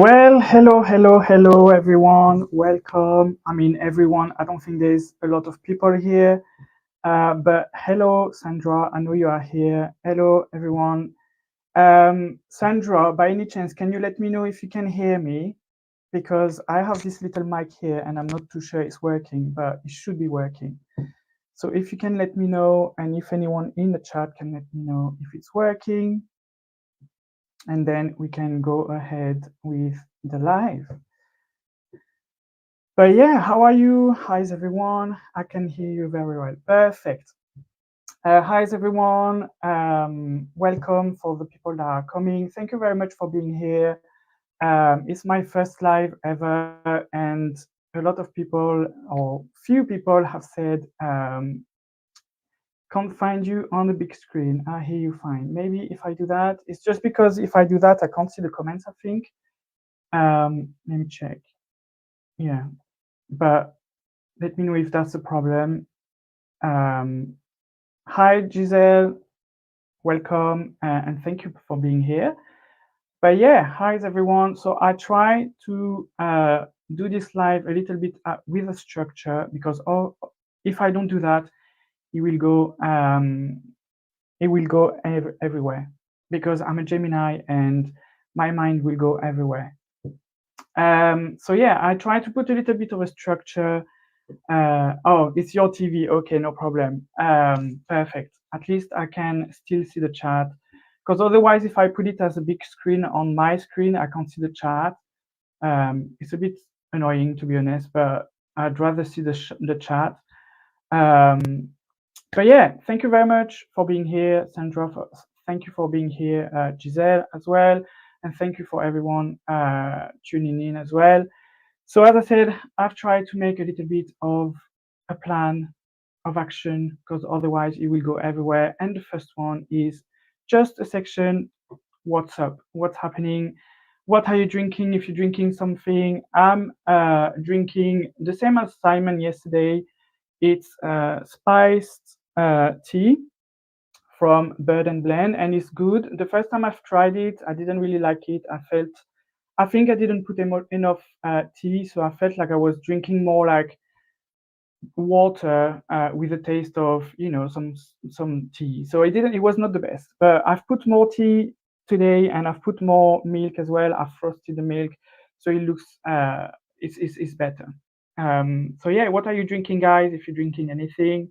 Well, hello, everyone. Welcome. I mean, everyone. I don't think there's a lot of people here, but hello, Sandra. I know you are here. Hello, everyone. Sandra, by any chance, can you let me know if you can hear me? Because I have this little mic here, and I'm not too sure it's working, but it should be working. So if you can let me know, and if anyone in the chat can let me know if it's working, and then we can go ahead with the live. But yeah, how are you? How's everyone? I can hear you very well. Perfect. How's everyone? Welcome for the people that are coming. Thank you very much for being here. It's my first live ever, and a lot of people, or few people, have said, can't find you on the big screen. I hear you fine. Maybe if I do that, it's just because if I do that, I can't see the comments, I think. Let me check. Yeah, but let me know if that's a problem. Hi, Giselle. Welcome and thank you for being here. But yeah, hi everyone. So I try to do this live a little bit with a structure because if I don't do that, it will go everywhere because I'm a Gemini and my mind will go everywhere. So yeah, I try to put a little bit of a structure. Oh, it's your TV. Okay, no problem. Perfect. At least I can still see the chat. Because otherwise, if I put it as a big screen on my screen, I can't see the chat. It's a bit annoying, to be honest, but I'd rather see the chat. But yeah, thank you very much for being here, Sandra. Thank you for being here, Giselle, as well. And thank you for everyone tuning in as well. So as I said, I've tried to make a little bit of a plan of action because otherwise it will go everywhere. And the first one is just a section, what's up, what's happening, what are you drinking if you're drinking something. I'm drinking the same as Simon yesterday. It's spiced tea from Bird and Blend, and it's good. The first time I've tried it, I didn't really like it. I think I didn't put enough tea, so I felt like I was drinking more like water with a taste of some tea. So it was not the best. But I've put more tea today, and I've put more milk as well. I've frosted the milk, so it looks it's better. So yeah, what are you drinking, guys? If you're drinking anything,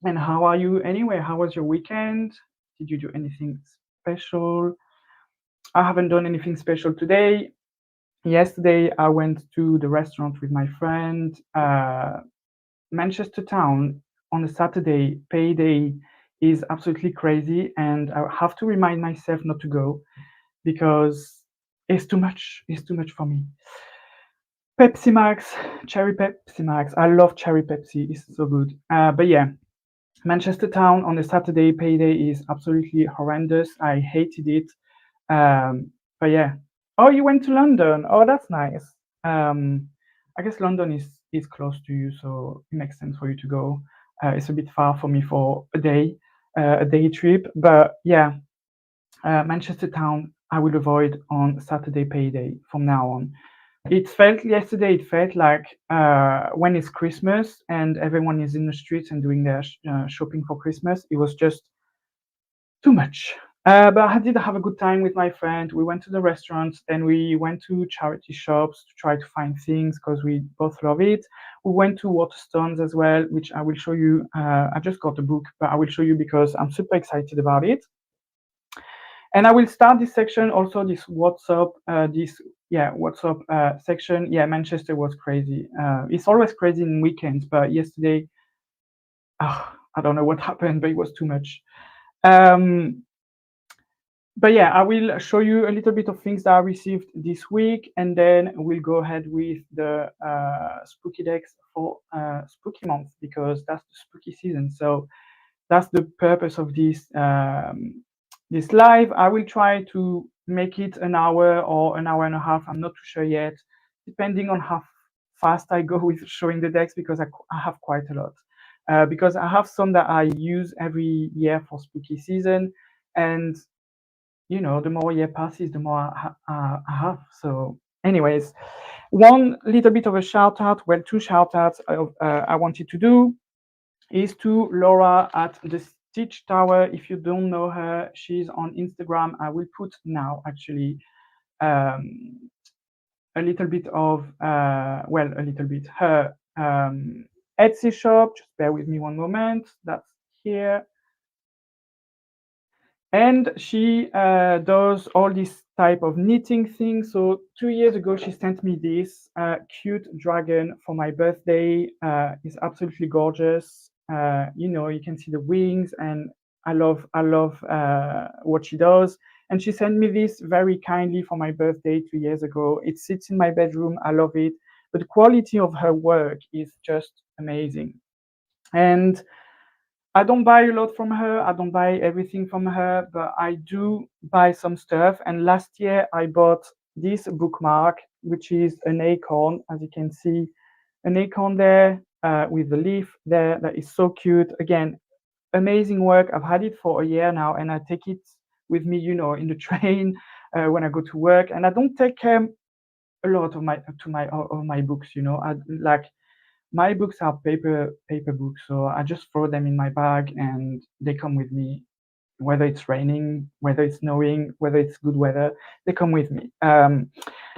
and how are you anyway? How was your weekend? Did you do anything special? I haven't done anything special today. Yesterday, I went to the restaurant with my friend. Manchester Town on a Saturday, payday is absolutely crazy, and I have to remind myself not to go because it's too much. It's too much for me. Pepsi Max, cherry Pepsi Max. I love cherry Pepsi. It's so good. But yeah, Manchester Town on a Saturday payday is absolutely horrendous. I hated it. But yeah. Oh, you went to London. Oh, that's nice. I guess London is close to you, so it makes sense for you to go. It's a bit far for me for a day trip. But yeah, Manchester Town I will avoid on Saturday payday from now on. It felt like when it's Christmas and everyone is in the streets and doing their shopping for Christmas. It was just too much. But I did have a good time with my friend. We went to the restaurants, then we went to charity shops to try to find things because we both love it. We went to Waterstones as well, which I will show you. I just got the book, but I will show you because I'm super excited about it. And I will start this section also. This WhatsApp, WhatsApp section. Yeah, Manchester was crazy. It's always crazy in weekends, but yesterday, I don't know what happened, but it was too much. But yeah, I will show you a little bit of things that I received this week, and then we'll go ahead with the spooky decks for spooky month because that's the spooky season. So that's the purpose of this live. I will try to make it an hour or an hour and a half. I'm not too sure yet, depending on how fast I go with showing the decks because I have quite a lot. Because I have some that I use every year for spooky season, and the more year passes, the more I have. So, anyways, one little bit of a shout out, well, two shout outs I wanted to do is to Laura at the Stitch Tower. If you don't know her, she's on Instagram. I will put now actually um, a little bit of, well, a little bit, her Etsy shop. Just bear with me one moment. That's here. And she does all this type of knitting things. So 2 years ago, she sent me this cute dragon for my birthday. It's absolutely gorgeous. You can see the wings, and I love what she does. And she sent me this very kindly for my birthday 2 years ago. It sits in my bedroom. I love it. But the quality of her work is just amazing. And I don't buy a lot from her. I don't buy everything from her, but I do buy some stuff. And last year I bought this bookmark, which is an acorn, as you can see, an acorn there with the leaf there. That is so cute. Again, amazing work. I've had it for a year now, and I take it with me, in the train when I go to work. And I don't take a lot of my books. I like my books are paper books, so I just throw them in my bag and they come with me. Whether it's raining, whether it's snowing, whether it's good weather, they come with me. But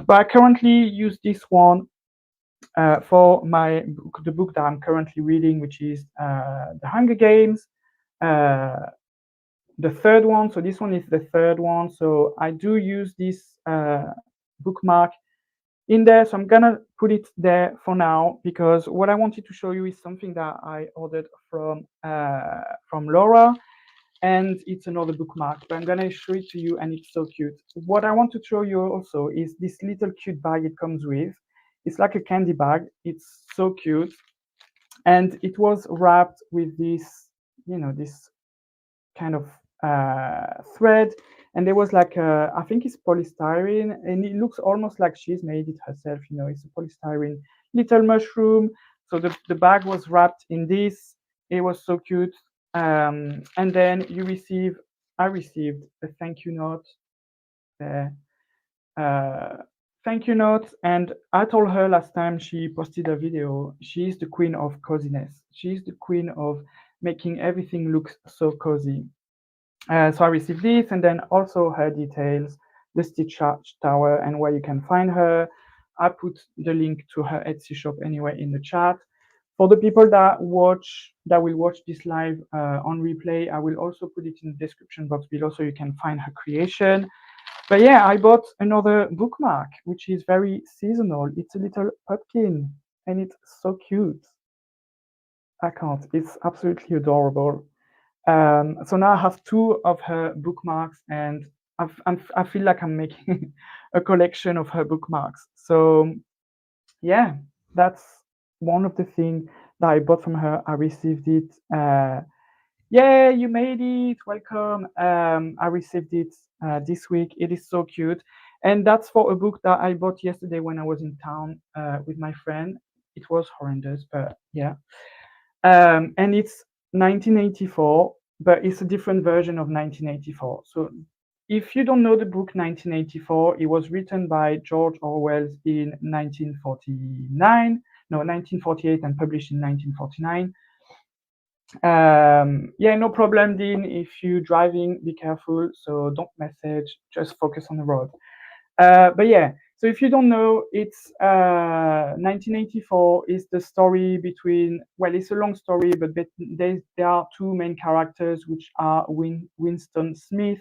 I currently use this one for the book that I'm currently reading, which is The Hunger Games, uh, the third one. So this one is the third one. So I do use this bookmark in there. So I'm gonna put it there for now because what I wanted to show you is something that I ordered from Laura, and it's another bookmark. But I'm gonna show it to you, and it's so cute. What I want to show you also is this little cute bag it comes with. It's like a candy bag. It's so cute, and it was wrapped with this kind of thread, and there was like I think it's polystyrene, and it looks almost like she's made it herself. It's a polystyrene little mushroom. So the bag was wrapped in this. It was so cute. And then I received a thank you note there. uh, Thank you note. And I told her last time she posted a video, she's the queen of coziness. She's the queen of making everything look so cozy. So I received this, and then also her details, the Stitch Tower, and where you can find her. I put the link to her Etsy shop anyway in the chat. For the people that will watch this live on replay, I will also put it in the description box below so you can find her creation. But yeah, I bought another bookmark, which is very seasonal. It's a little pumpkin, and it's so cute. I can't. It's absolutely adorable. So now I have two of her bookmarks, and I feel like I'm making a collection of her bookmarks. So yeah, that's one of the things that I bought from her. I received it. Yeah, you made it. Welcome. I received it this week. It is so cute, and that's for a book that I bought yesterday when I was in town with my friend. It was horrendous, but yeah. And it's 1984, but it's a different version of 1984. So if you don't know the book 1984, it was written by George Orwell in 1949, no, 1948, and published in 1949. Yeah, no problem, Dean. If you're driving, be careful. So don't message, just focus on the road. But yeah, so if you don't know, it's 1984 is the story between, well, it's a long story, but there are two main characters, which are Winston Smith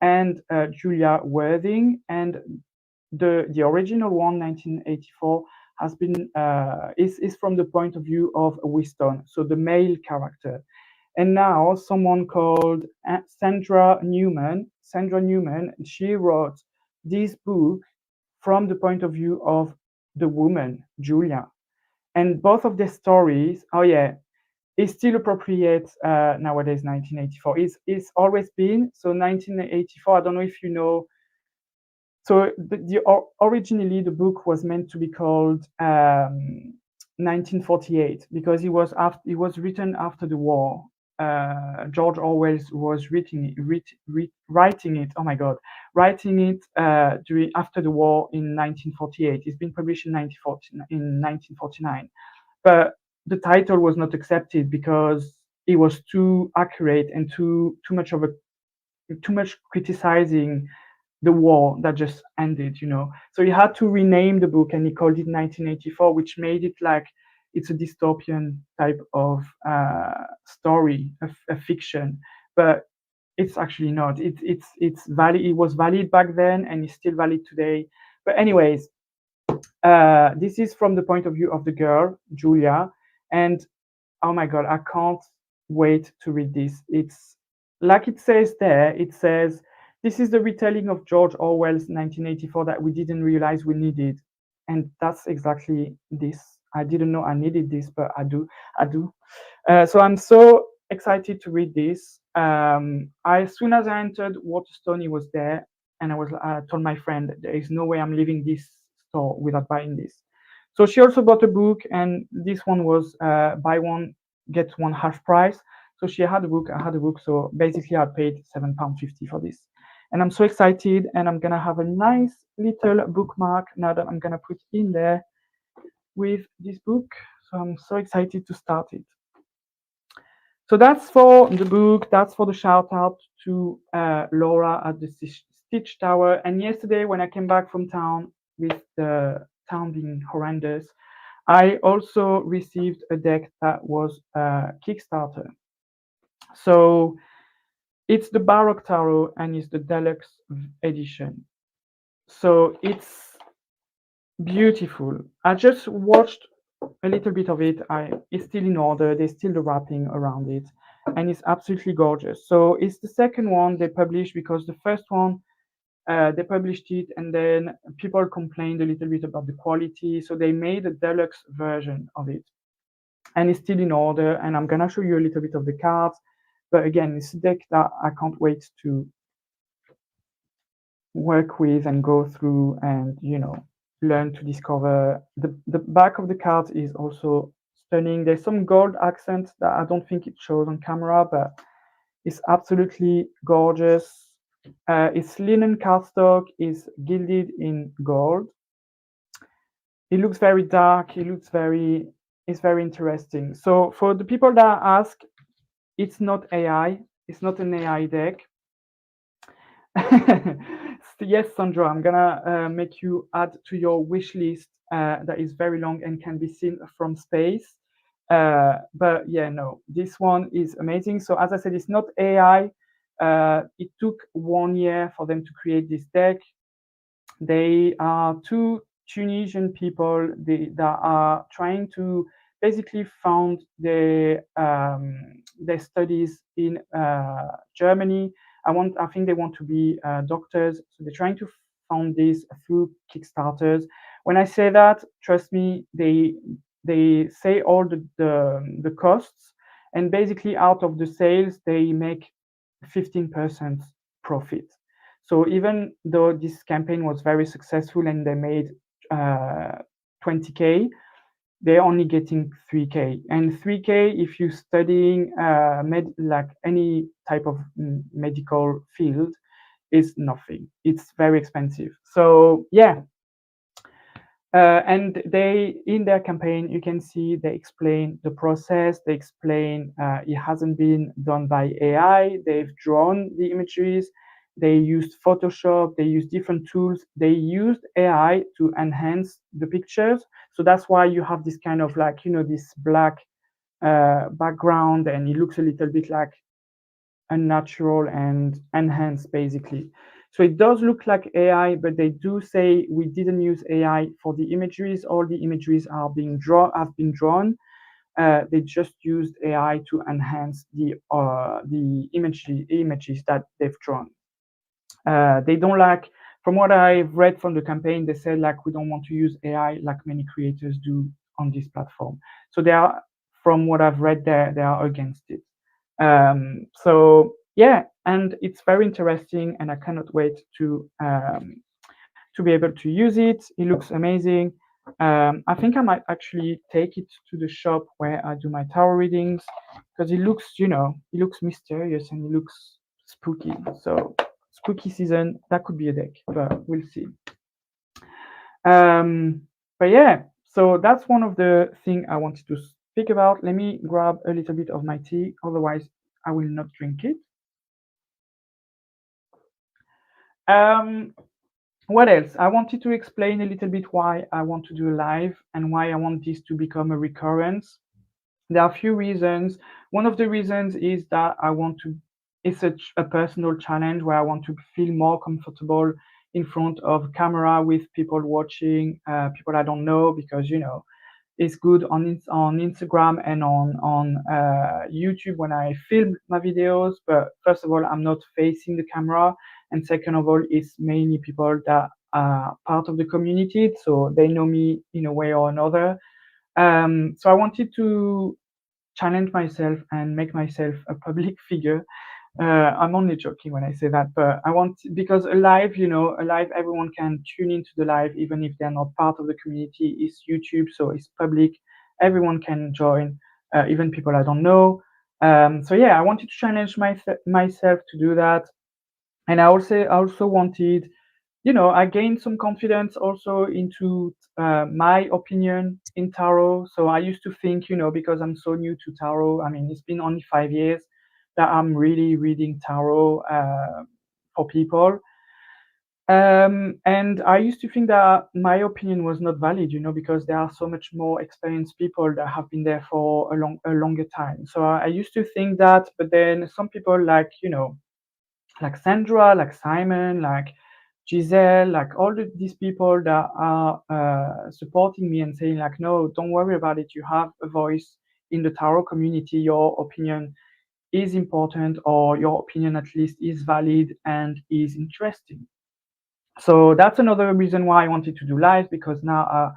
and Julia Worthing. And the original one, 1984, has been is from the point of view of Winston, so the male character. And now someone called Sandra Newman, she wrote this book from the point of view of the woman, Julia. And both of the stories, oh yeah, is still appropriate nowadays, 1984. It's always been. So 1984, I don't know if you know. So originally the book was meant to be called 1948 because it was written after the war. George Orwell was writing it. Oh my God, writing it during after the war in 1948. It's been published in 1949, but the title was not accepted because it was too accurate and too much criticizing the war that just ended, you know. So he had to rename the book and he called it 1984, which made it like it's a dystopian type of story, a fiction. But it's actually not. It's valid. It was valid back then and it's still valid today. But anyways, this is from the point of view of the girl, Julia, and oh my God, I can't wait to read this. It's like it says there, it says, this is the retelling of George Orwell's 1984 that we didn't realize we needed. And that's exactly this. I didn't know I needed this, but I do. I do. So I'm so excited to read this. As soon as I entered Waterstone, he was there, and I told my friend, there is no way I'm leaving this store without buying this. So she also bought a book, and this one was buy one get one half price. So she had a book, I had a book. So basically, I paid £7.50 for this, and I'm so excited. And I'm gonna have a nice little bookmark now that I'm gonna put in there with this book. So I'm so excited to start it. So that's for the book. That's for the shout out to Laura at the Stitch Tower. And yesterday, when I came back from town, with the town being horrendous, I also received a deck that was a Kickstarter. So it's the Baroque Tarot and it's the deluxe edition. So it's beautiful. I just watched a little bit of it. It's still in order. There's still the wrapping around it, and it's absolutely gorgeous. So it's the second one they published because the first one they published it, and then people complained a little bit about the quality, so they made a deluxe version of it, and it's still in order. And I'm gonna show you a little bit of the cards, but again, it's a deck that I can't wait to work with and go through and learn to discover. The back of the card is also stunning. There's some gold accents that I don't think it shows on camera, but it's absolutely gorgeous. It's linen cardstock, is gilded in gold. It looks very dark. It's very interesting. So for the people that ask, it's not AI. It's not an AI deck. Yes, Sandra, I'm gonna make you add to your wish list that is very long and can be seen from space. But yeah, no, this one is amazing. So as I said, it's not AI. It took 1 year for them to create this deck. They are two Tunisian people that are trying to basically found their studies in Germany. I think they want to be doctors, so they're trying to found this through Kickstarters. When I say that, trust me, they say all the costs, and basically out of the sales they make 15% profit. So even though this campaign was very successful and they made 20K, they're only getting 3K. And 3K, if you're studying like any type of medical field, is nothing. It's very expensive. So yeah. And they, in their campaign, you can see they explain the process. They explain it hasn't been done by AI. They've drawn the images. They used Photoshop. They used different tools. They used AI to enhance the pictures. So that's why you have this kind of like, this black background, and it looks a little bit like unnatural and enhanced, basically. So it does look like AI, but they do say we didn't use AI for the imageries. All the imageries have been drawn. They just used AI to enhance the images that they've drawn. They don't like, from what I've read from the campaign, they said like we don't want to use AI like many creators do on this platform. So they are, from what I've read, they are against it. So yeah, and it's very interesting, and I cannot wait to be able to use it. It looks amazing. I think I might actually take it to the shop where I do my tarot readings because it looks, it looks mysterious and it looks spooky. So spooky season, that could be a deck, but we'll see. Um, but yeah, so that's one of the thing I wanted to speak about. Let me grab a little bit of my tea, otherwise I will not drink it. Um, what else? I wanted to explain a little bit why I want to do a live and why I want this to become a recurrence. There are a few reasons. One of the reasons is that I want to, it's a personal challenge where I want to feel more comfortable in front of camera with people watching, people I don't know, because it's good on Instagram and on YouTube when I film my videos. But first of all, I'm not facing the camera, and second of all, it's mainly people that are part of the community, so they know me in a way or another. So I wanted to challenge myself and make myself a public figure. I'm only joking when I say that, but I want, because a live, everyone can tune into the live even if they're not part of the community. It's YouTube, so it's public. Everyone can join, even people I don't know. So yeah, I wanted to challenge myself to do that, and I also wanted, I gained some confidence also into my opinion in tarot. So I used to think, because I'm so new to tarot, I mean, it's been only 5 years that I'm really reading tarot for people. And I used to think that my opinion was not valid, because there are so much more experienced people that have been there for a longer time. So I used to think that, but then some people like, like Sandra, like Simon, like Giselle, like all these people that are supporting me and saying like, no, don't worry about it. You have a voice in the tarot community. Your opinion is important, or your opinion at least is valid and is interesting. So that's another reason why I wanted to do live, because now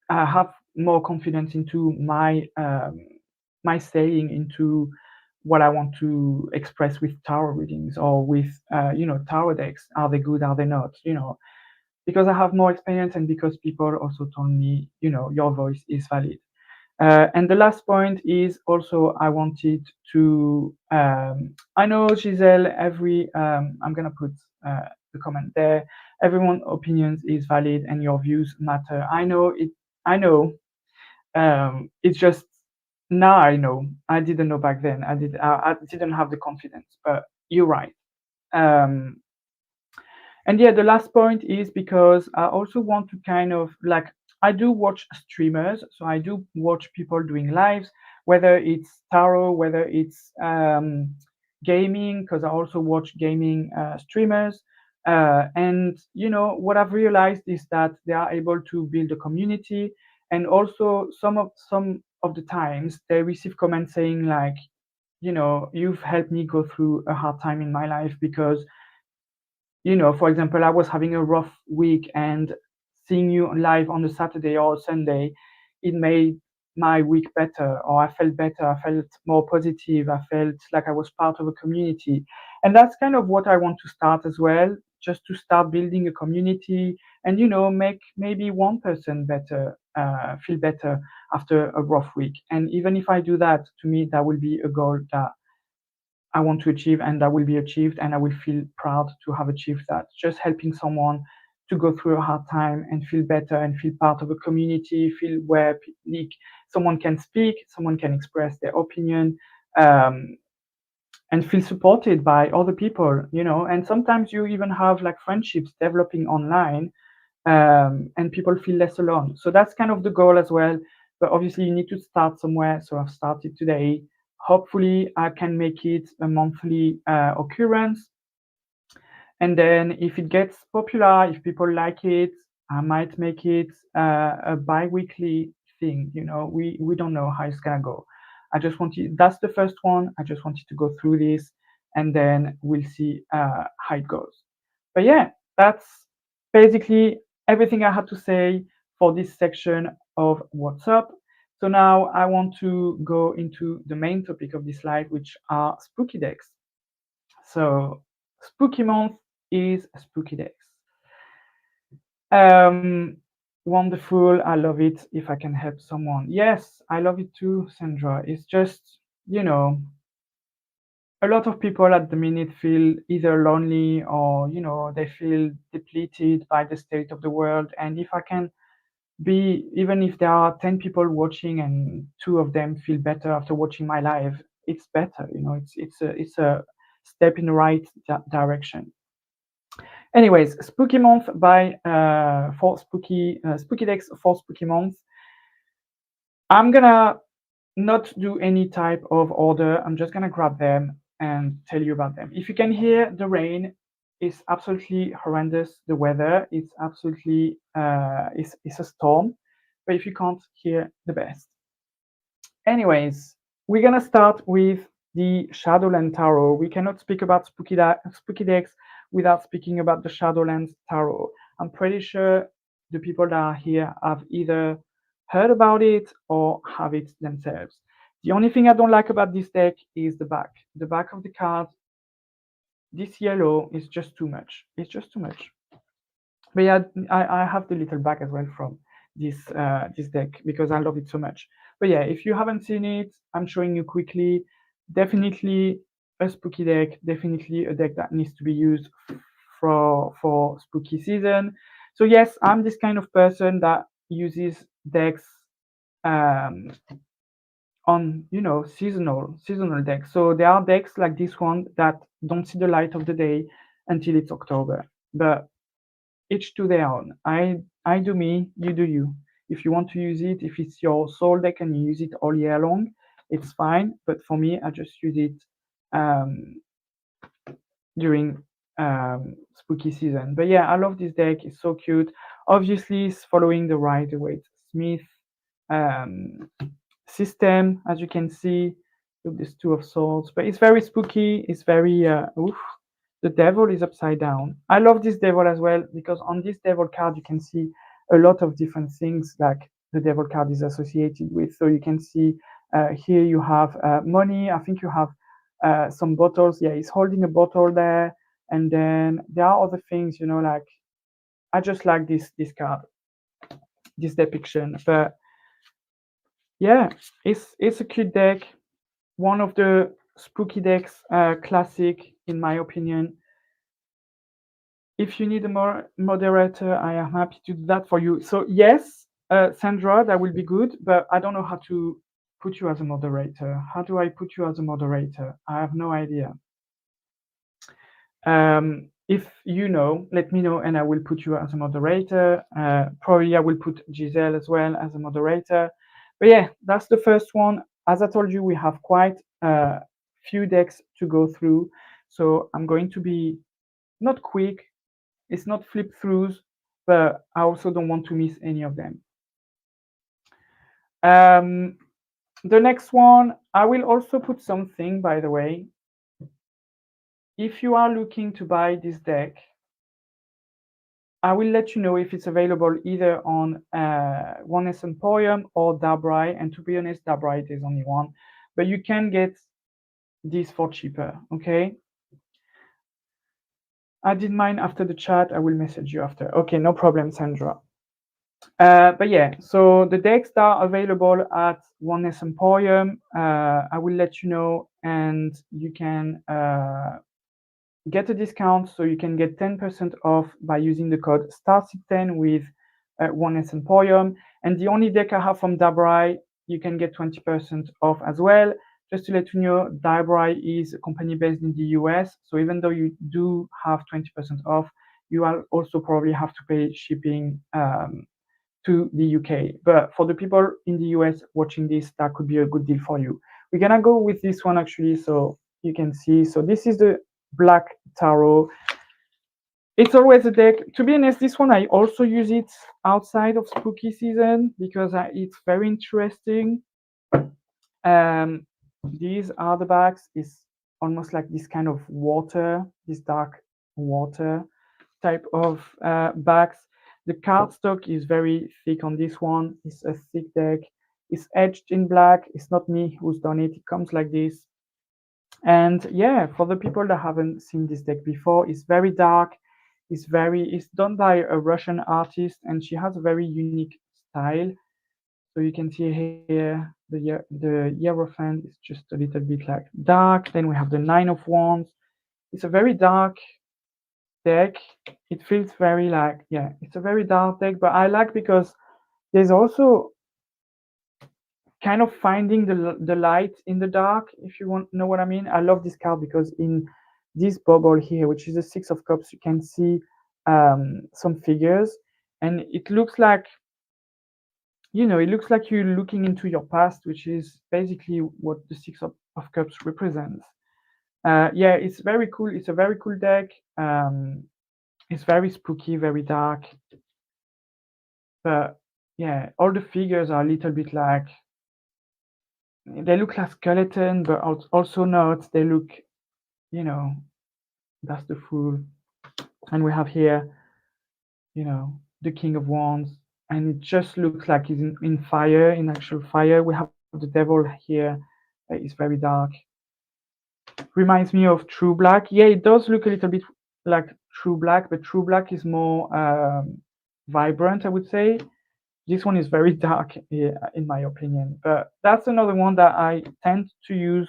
I have more confidence into my saying, into what I want to express with tarot readings or with tarot decks. Are they good? Are they not? Because I have more experience and because people also told me, your voice is valid. And the last point is also I wanted to. I know Giselle. I'm gonna put the comment there. Everyone's opinions is valid and your views matter. I know it. I know. It's just now I know. I didn't know back then. I didn't have the confidence. But you're right. Um, and yeah, the last point is because I also want to kind of like, I do watch streamers, so I do watch people doing lives, whether it's tarot, whether it's gaming, because I also watch gaming streamers. And what I've realized is that they are able to build a community, and also some of the times they receive comments saying like, you've helped me go through a hard time in my life, because for example, I was having a rough week, and seeing you live on a Saturday or a Sunday, it made my week better, or I felt better. I felt more positive. I felt like I was part of a community. And that's kind of what I want to start as well, just to start building a community and, make maybe one person better, feel better after a rough week. And even if I do that, to me, that will be a goal that I want to achieve, and that will be achieved, and I will feel proud to have achieved that. Just helping someone to go through a hard time and feel better and feel part of a community, feel where like, someone can speak, someone can express their opinion, um, and feel supported by other people, And sometimes you even have like friendships developing online, and people feel less alone. So that's kind of the goal as well. But obviously, you need to start somewhere. So I've started today. Hopefully, I can make it a monthly occurrence. And then, if it gets popular, if people like it, I might make it a bi-weekly thing. We don't know how it's gonna go. I just wanted, that's the first one. I just wanted to go through this, and then we'll see how it goes. But yeah, that's basically everything I had to say for this section of What's Up. So now I want to go into the main topic of this live, which are spooky decks. So spooky month is spooky decks. Um, Wonderful. I love it if I can help someone. Yes, I love it too, Sandra. It's just, you know, a lot of people at the minute feel either lonely or, they feel depleted by the state of the world. And if I can be, even if there are 10 people watching and two of them feel better after watching my live, it's better. It's a step in the right direction. Anyways, Spooky Month by for Spooky Decks for Spooky Month. I'm gonna not do any type of order. I'm just gonna grab them and tell you about them. If you can hear the rain, it's absolutely horrendous. The weather, it's absolutely it's a storm. But if you can't hear, the best. Anyways, we're gonna start with the Shadowland Tarot. We cannot speak about Spooky decks without speaking about the Shadowlands Tarot. I'm pretty sure the people that are here have either heard about it or have it themselves. The only thing I don't like about this deck is the back. The back of the card, this yellow is just too much. It's just too much. But yeah, I have the little bag as well from this deck because I love it so much. But yeah, if you haven't seen it, I'm showing you quickly. Definitely a spooky deck. Definitely a deck that needs to be used for spooky season. So yes, I'm this kind of person that uses decks um, on seasonal decks. So there are decks like this one that don't see the light of the day until it's October. But each to their own. I do me, you do you. If you want to use it, if it's your soul deck and you use it all year long, it's fine. But for me, I just use it um, during spooky season. But yeah, I love this deck. It's so cute. Obviously, it's following the Rider-Waite-Smith um, system, as you can see, with this Two of Swords. But it's very spooky. It's very oof. The devil is upside down. I love this devil as well because on this devil card you can see a lot of different things like the devil card is associated with. So you can see here you have money. I think you have some bottles. Yeah, he's holding a bottle there, and then there are other things. Like I just like this card, this depiction. But yeah, it's a cute deck. One of the spooky decks, classic in my opinion. If you need a more moderator, I am happy to do that for you. So yes, Sandra, that will be good, but I don't know how to put you as a moderator. How do I put you as a moderator? I have no idea. If you know, let me know, and I will put you as a moderator. Probably I will put Giselle as well as a moderator. But yeah, that's the first one. As I told you, we have quite a few decks to go through, so I'm going to be not quick. It's not flip throughs, but I also don't want to miss any of them. Um, the next one, I will also put something, by the way. If you are looking to buy this deck, I will let you know if it's available either on Oneness Emporium or Dabrai. And to be honest, Dabrai is only one, but you can get this for cheaper. Okay. I did mine after the chat. I will message you after. Okay, no problem, Sandra. But yeah, so the decks that are available at Oneness Emporium, I will let you know, and you can get a discount. So you can get 10% off by using the code STARSIP10 with Oneness Emporium. And the only deck I have from Dabrai, you can get 20% off as well. Just to let you know, Dabrai is a company based in the US. So even though you do have 20% off, you will also probably have to pay shipping to the UK. But for the people in the US watching this, that could be a good deal for you. We're gonna go with this one actually, so you can see. So this is the Black Tarot. It's always a deck. To be honest, this one I also use it outside of spooky season because it's very interesting. These are the backs. It's almost like this kind of water, this dark water type of backs. The cardstock is very thick on this one. It's a thick deck. It's edged in black. It's not me who's done it. It comes like this. And yeah, for the people that haven't seen this deck before, it's very dark. It's done by a Russian artist, and she has a very unique style. So you can see here the Hierophant is just a little bit like dark. Then we have the Nine of Wands. It's a very dark deck. It feels very like, yeah, it's a very dark deck, but I like because there's also kind of finding the light in the dark, if you want know what I mean. I love this card because in this bubble here, which is the Six of Cups, you can see some figures, and it looks like, it looks like you're looking into your past, which is basically what the Six of Cups represents. Yeah, it's very cool. It's a very cool deck. It's very spooky, very dark, but yeah, all the figures are a little bit like, they look like skeleton, but also not. They look, you know, that's the Fool, and we have here, the King of Wands, and it just looks like he's in fire, in actual fire. We have the Devil here. It's very dark. Reminds me of True Black. Yeah, it does look a little bit like True Black, but True Black is more vibrant, I would say. This one is very dark, in my opinion. But that's another one that I tend to use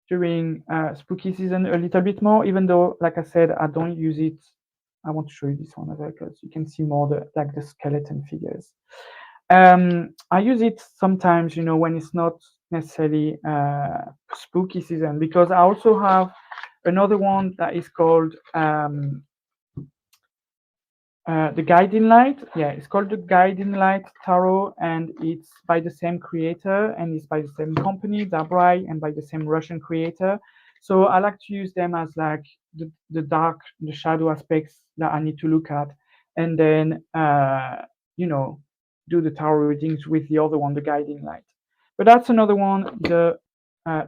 during spooky season a little bit more, even though, like I said, I don't use it. I want to show you this one as well because you can see more the skeleton figures. I use it sometimes, when it's not necessarily spooky season, because I also have another one that is called the Guiding Light. Yeah, it's called the Guiding Light Tarot, and it's by the same creator, and it's by the same company, Dabrai, and by the same Russian creator. So I like to use them as like the dark, the shadow aspects that I need to look at, and then you know do the tarot readings with the other one, the Guiding Light. But that's another one, the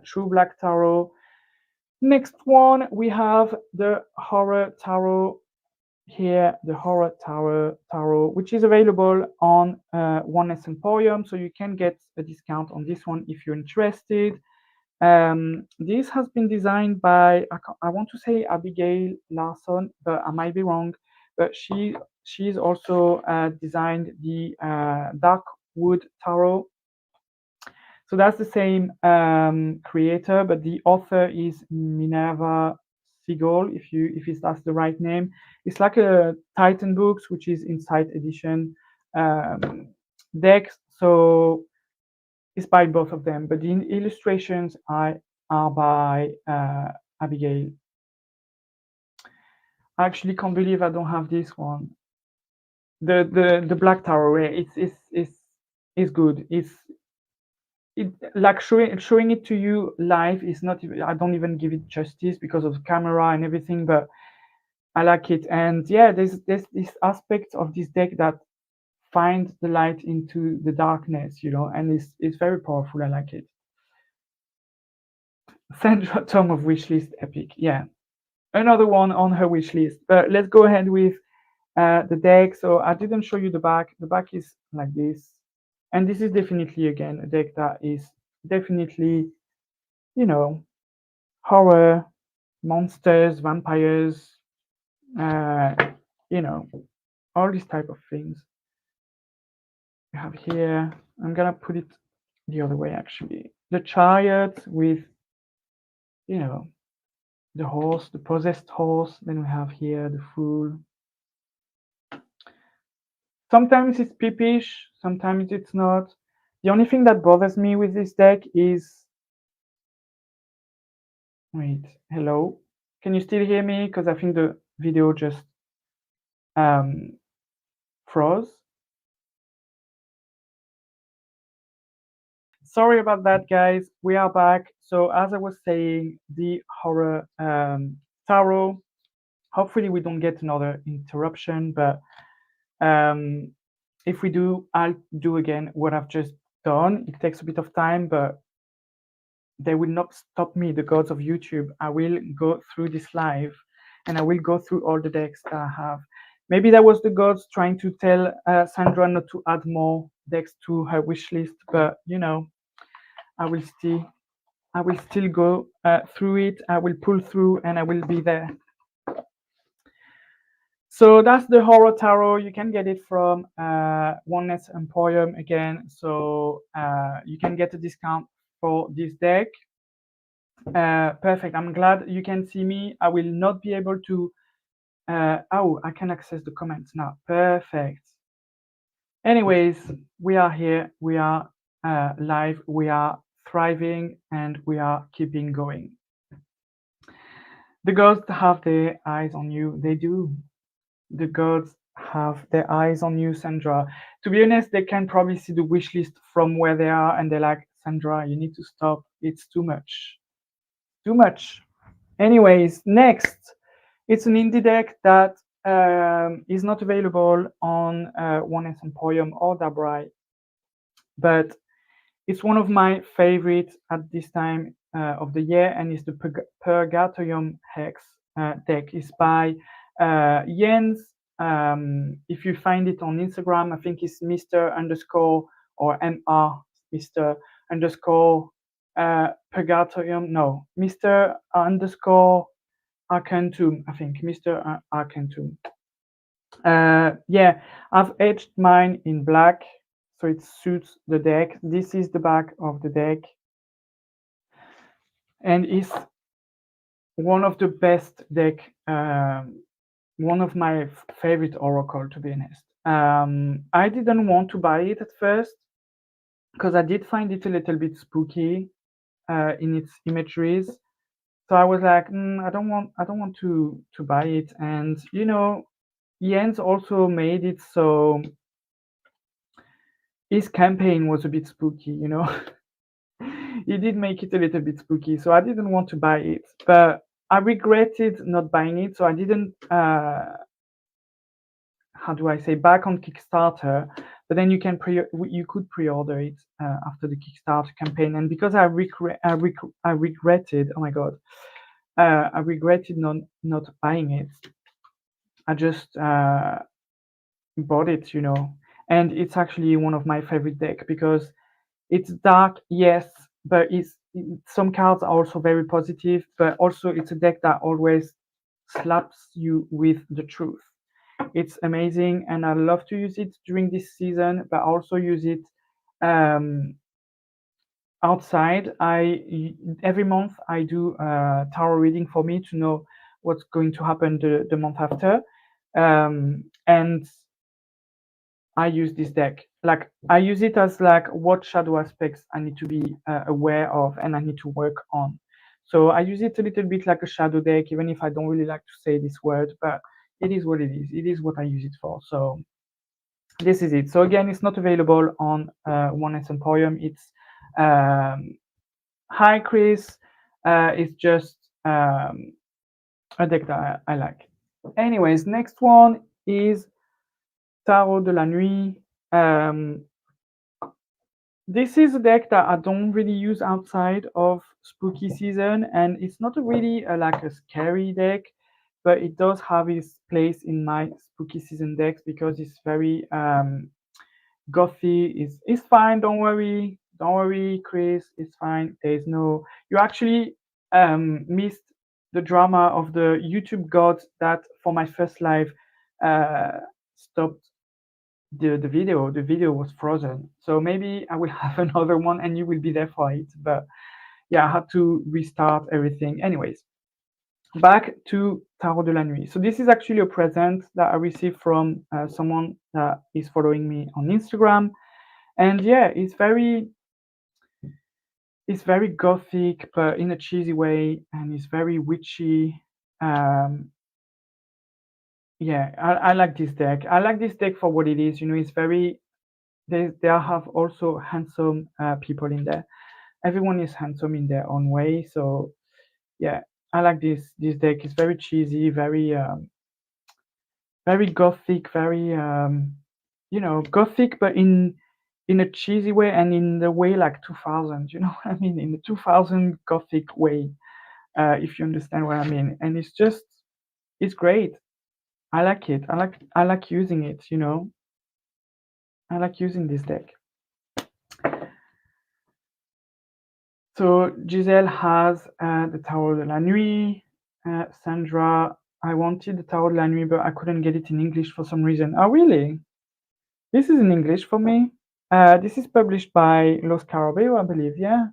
True Black Tarot. Next one, we have the Horror Tarot here, the Horror Tarot, which is available on Oneness Emporium, so you can get a discount on this one if you're interested. This has been designed by, I want to say Abigail Larson, but I might be wrong. But she's also designed the Dark Wood Tarot. So that's the same creator, but the author is Minerva Siegel, if that's the right name. It's like a Titan Books, which is Inside Edition deck. So it's by both of them, but the illustrations are by Abigail. I actually can't believe I don't have this one. The Black Tower. It's good. It like showing it to you live is not even, I don't even give it justice because of the camera and everything, but I like it. And yeah, there's this aspect of this deck that finds the light into the darkness, and it's very powerful. I like it. Sandra Tom of Wishlist Epic. Yeah, another one on her wish list. But let's go ahead with the deck. So I didn't show you the back. The back is like this, and this is definitely again a deck that is definitely, you know horror, monsters, vampires, uh, you know all these type of things. We have here. I'm gonna put it the other way actually. The Chariot with, you know the horse, the possessed horse. Then we have here the Fool. Sometimes it's peepish, sometimes it's not. The only thing that bothers me with this deck is, wait, hello? Can you still hear me? Because I think the video just um, froze. Sorry about that, guys. We are back. So as I was saying, the Horror Tarot. Hopefully we don't get another interruption, but um, if we do, I'll do again what I've just done. It takes a bit of time, but they will not stop me, the gods of YouTube. I will go through this live, and I will go through all the decks that I have. Maybe that was the gods trying to tell Sandra not to add more decks to her wish list, but I will still go through it. I will pull through, and I will be there. So that's the Horror Tarot. You can get it from Oneness Emporium again. So you can get a discount for this deck. Perfect. I'm glad you can see me. I will not be able to. Oh, I can access the comments now. Perfect. Anyways, we are here. We are live. We are thriving, and we are keeping going. The gods have their eyes on you. They do. The gods have their eyes on you, Sandra. To be honest, they can probably see the wish list from where they are, and they're like, Sandra, you need to stop. It's too much. Too much. Anyways, next, it's an indie deck that is not available on One Emporium or Dabrai, but it's one of my favorites at this time of the year, and it's the Purgatorium Hex deck. It's by Jens. If you find it on Instagram, I think it's Mr. underscore or MR Mr. underscore Purgatorium. No, Mr. underscore Arcantum. I think Mr. Arcantum. Yeah, I've edged mine in black so it suits the deck. This is the back of the deck, and it's one of the best deck, one of my favorite oracle, to be honest. I didn't want to buy it at first because I did find it a little bit spooky in its imageries. So I was like, I don't want to buy it. And Jens also made it so his campaign was a bit spooky. He did make it a little bit spooky, so I didn't want to buy it, but I regretted not buying it, so I didn't how do I say, back on Kickstarter. But then you could pre-order it after the Kickstarter campaign, and because I regretted, oh my god, I regretted not buying it. I just bought it. And it's actually one of my favorite deck because it's dark, yes, but some cards are also very positive, but also it's a deck that always slaps you with the truth. It's amazing, and I love to use it during this season, but also use it um, outside. Every month I do a tarot reading for me to know what's going to happen the month after, and I use this deck. Like I use it as like what shadow aspects I need to be aware of and I need to work on. So I use it a little bit like a shadow deck, even if I don't really like to say this word, but it is what it is. It is what I use it for. So this is it. So again, it's not available on Oneness Emporium. It's hi Chris. It's just a deck that I like. Anyways, next one is Tarot de la Nuit. This is a deck that I don't really use outside of spooky season, and it's not really like a scary deck, but it does have its place in my spooky season decks because it's very gothy. It's fine. Don't worry, Chris. It's fine. There's no. You actually missed the drama of the YouTube gods that for my first live stopped the video. The video was frozen, so maybe I will have another one and you will be there for it. But yeah, I had to restart everything. Anyways, back to Tarot de la Nuit. So this is actually a present that I received from someone that is following me on Instagram, and yeah, it's very gothic but in a cheesy way, and it's very witchy. um yeah, I like this deck. I like this deck for what it is. It's very, they have also handsome people in there. Everyone is handsome in their own way. So yeah, I like this deck. It's very cheesy, very gothic, very gothic, but in a cheesy way and in the way like 2000. You know what I mean? In the 2000 gothic way, if you understand what I mean. And it's great. I like it. I like using it. I like using this deck. So Giselle has the Tarot de la Nuit. Sandra I wanted the Tarot de la Nuit, but I couldn't get it in English for some reason. Oh, really? This is in English for me. This is published by Los Carabeo, I believe. Yeah,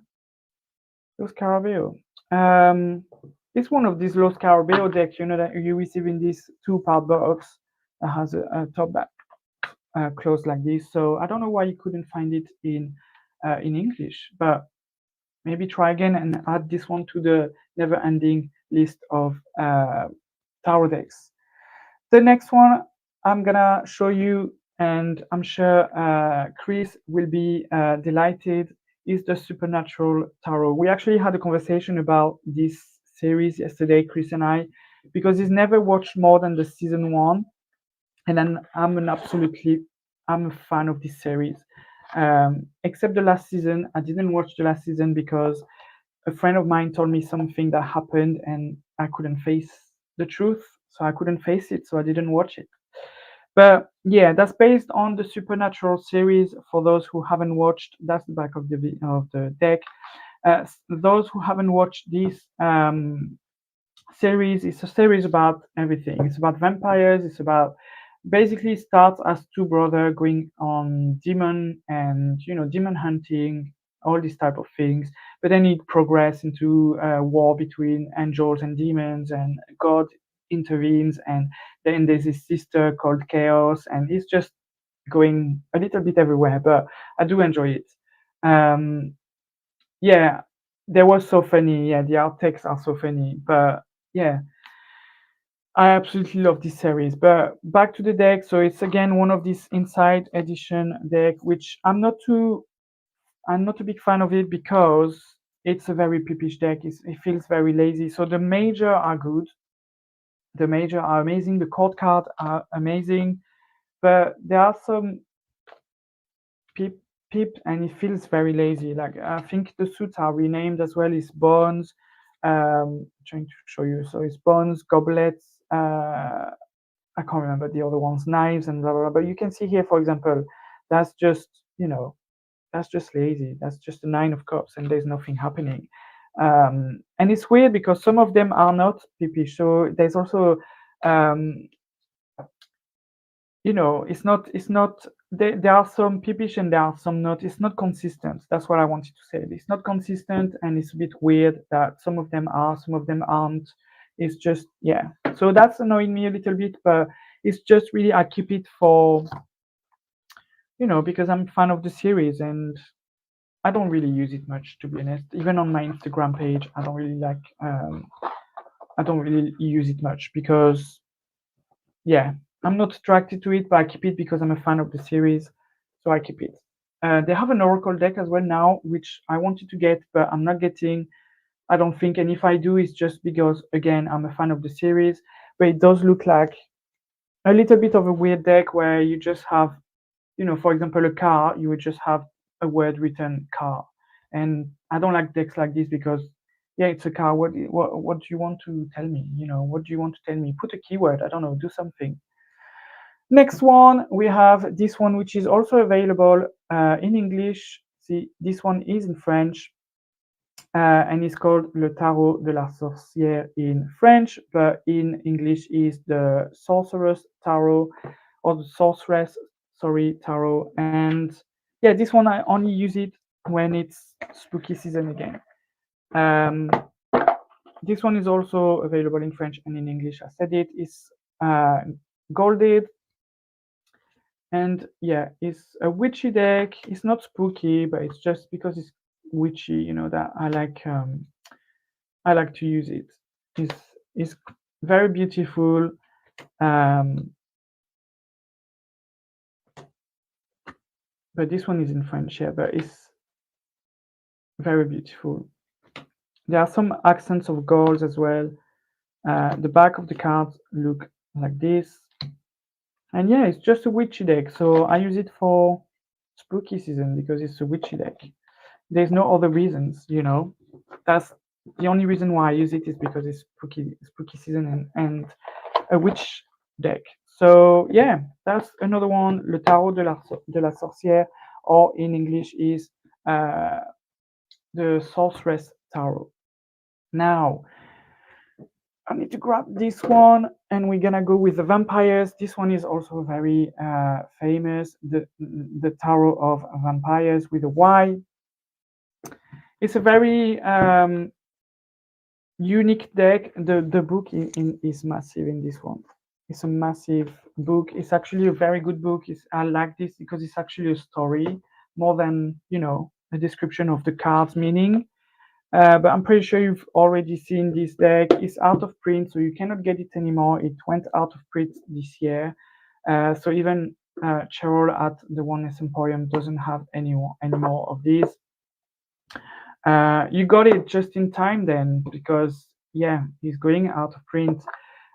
Los Carabeo. Um, it's one of these Los Carabeo decks, you know, that you receive in this two-part box that has a top back closed like this. So I don't know why you couldn't find it in English, but maybe try again and add this one to the never-ending list of tarot decks. The next one I'm gonna show you, and I'm sure Chris will be delighted, is the Supernatural Tarot. We actually had a conversation about this series yesterday, Chris and I, because he's never watched more than the season one, and then I'm a fan of this series. Except the last season, I didn't watch the last season because a friend of mine told me something that happened and I couldn't face the truth, so I couldn't face it, so I didn't watch it. But yeah, that's based on the Supernatural series. For those who haven't watched, that's the back of the deck. Those who haven't watched this series, it's a series about everything. It's about vampires. It's about basically starts as two brothers going on demon and demon hunting, all these type of things. But then it progresses into a war between angels and demons, and God intervenes, and then there's this sister called Chaos, and it's just going a little bit everywhere. But I do enjoy it. Um, yeah, they were so funny. Yeah, the outtakes are so funny. But yeah, I absolutely love this series. But back to the deck. So it's again one of these Inside Edition deck, which I'm not a big fan of it because it's a very peepish deck. It feels very lazy. So the major are good. The major are amazing. The court cards are amazing. But there are some peep peep and it feels very lazy. Like I think the suits are renamed as well. It's Bones. Trying to show you. So it's Bones, Goblets, I can't remember the other ones, knives and blah blah blah. But you can see here, for example, that's just that's just lazy. That's just a nine of cups, and there's nothing happening. And it's weird because some of them are not PP. So there's also, um, it's not. There are some PP and there are some not. It's not consistent. That's what I wanted to say. It's not consistent, and it's a bit weird that some of them are, some of them aren't. It's just yeah. So that's annoying me a little bit, but it's just really I keep it for because I'm a fan of the series and I don't really use it much, to be honest. Even on my Instagram page, I don't really I don't really use it much because, yeah, I'm not attracted to it, but I keep it because I'm a fan of the series, so I keep it. They have an Oracle deck as well now, which I wanted to get, but I'm not getting. I don't think, and if I do, it's just because again I'm a fan of the series. But it does look like a little bit of a weird deck where you just have for example, a car, you would just have a word written car. And I don't like decks like this because, yeah, it's a car. What do you want to tell me? What do you want to tell me? Put a keyword. I don't know. Do something. Next one, we have this one, which is also available in English. See, this one is in French, and it's called Le Tarot de la Sorcière in French, but in English is the Sorcerer's Tarot or the Sorceress, sorry, Tarot. And yeah, this one I only use it when it's spooky season again. Um, this one is also available in French and in English. I said it is golded, and yeah, it's a witchy deck. It's not spooky, but it's just because it's witchy, that I like to use it. It's very beautiful. Um, but this one is in French, yeah, but it's very beautiful. There are some accents of gold as well. The back of the cards look like this. And yeah, it's just a witchy deck. So I use it for spooky season because it's a witchy deck. There's no other reasons. That's the only reason why I use it is because it's spooky season and a witch deck. So yeah, that's another one. Le Tarot de la Sorcière, or in English is uh, the Sorceress Tarot. Now, I need to grab this one, and we're gonna go with the vampires. This one is also very famous. The Tarot of Vampires with a Y. It's a very unique deck. The book is massive in this one. It's a massive book. It's actually a very good book. I like this because it's actually a story more than a description of the cards meaning. But I'm pretty sure you've already seen this deck. It's out of print, so you cannot get it anymore. It went out of print this year. So even Cheryl at the Oneness Emporium doesn't have any more of these. You got it just in time then, because yeah, it's going out of print.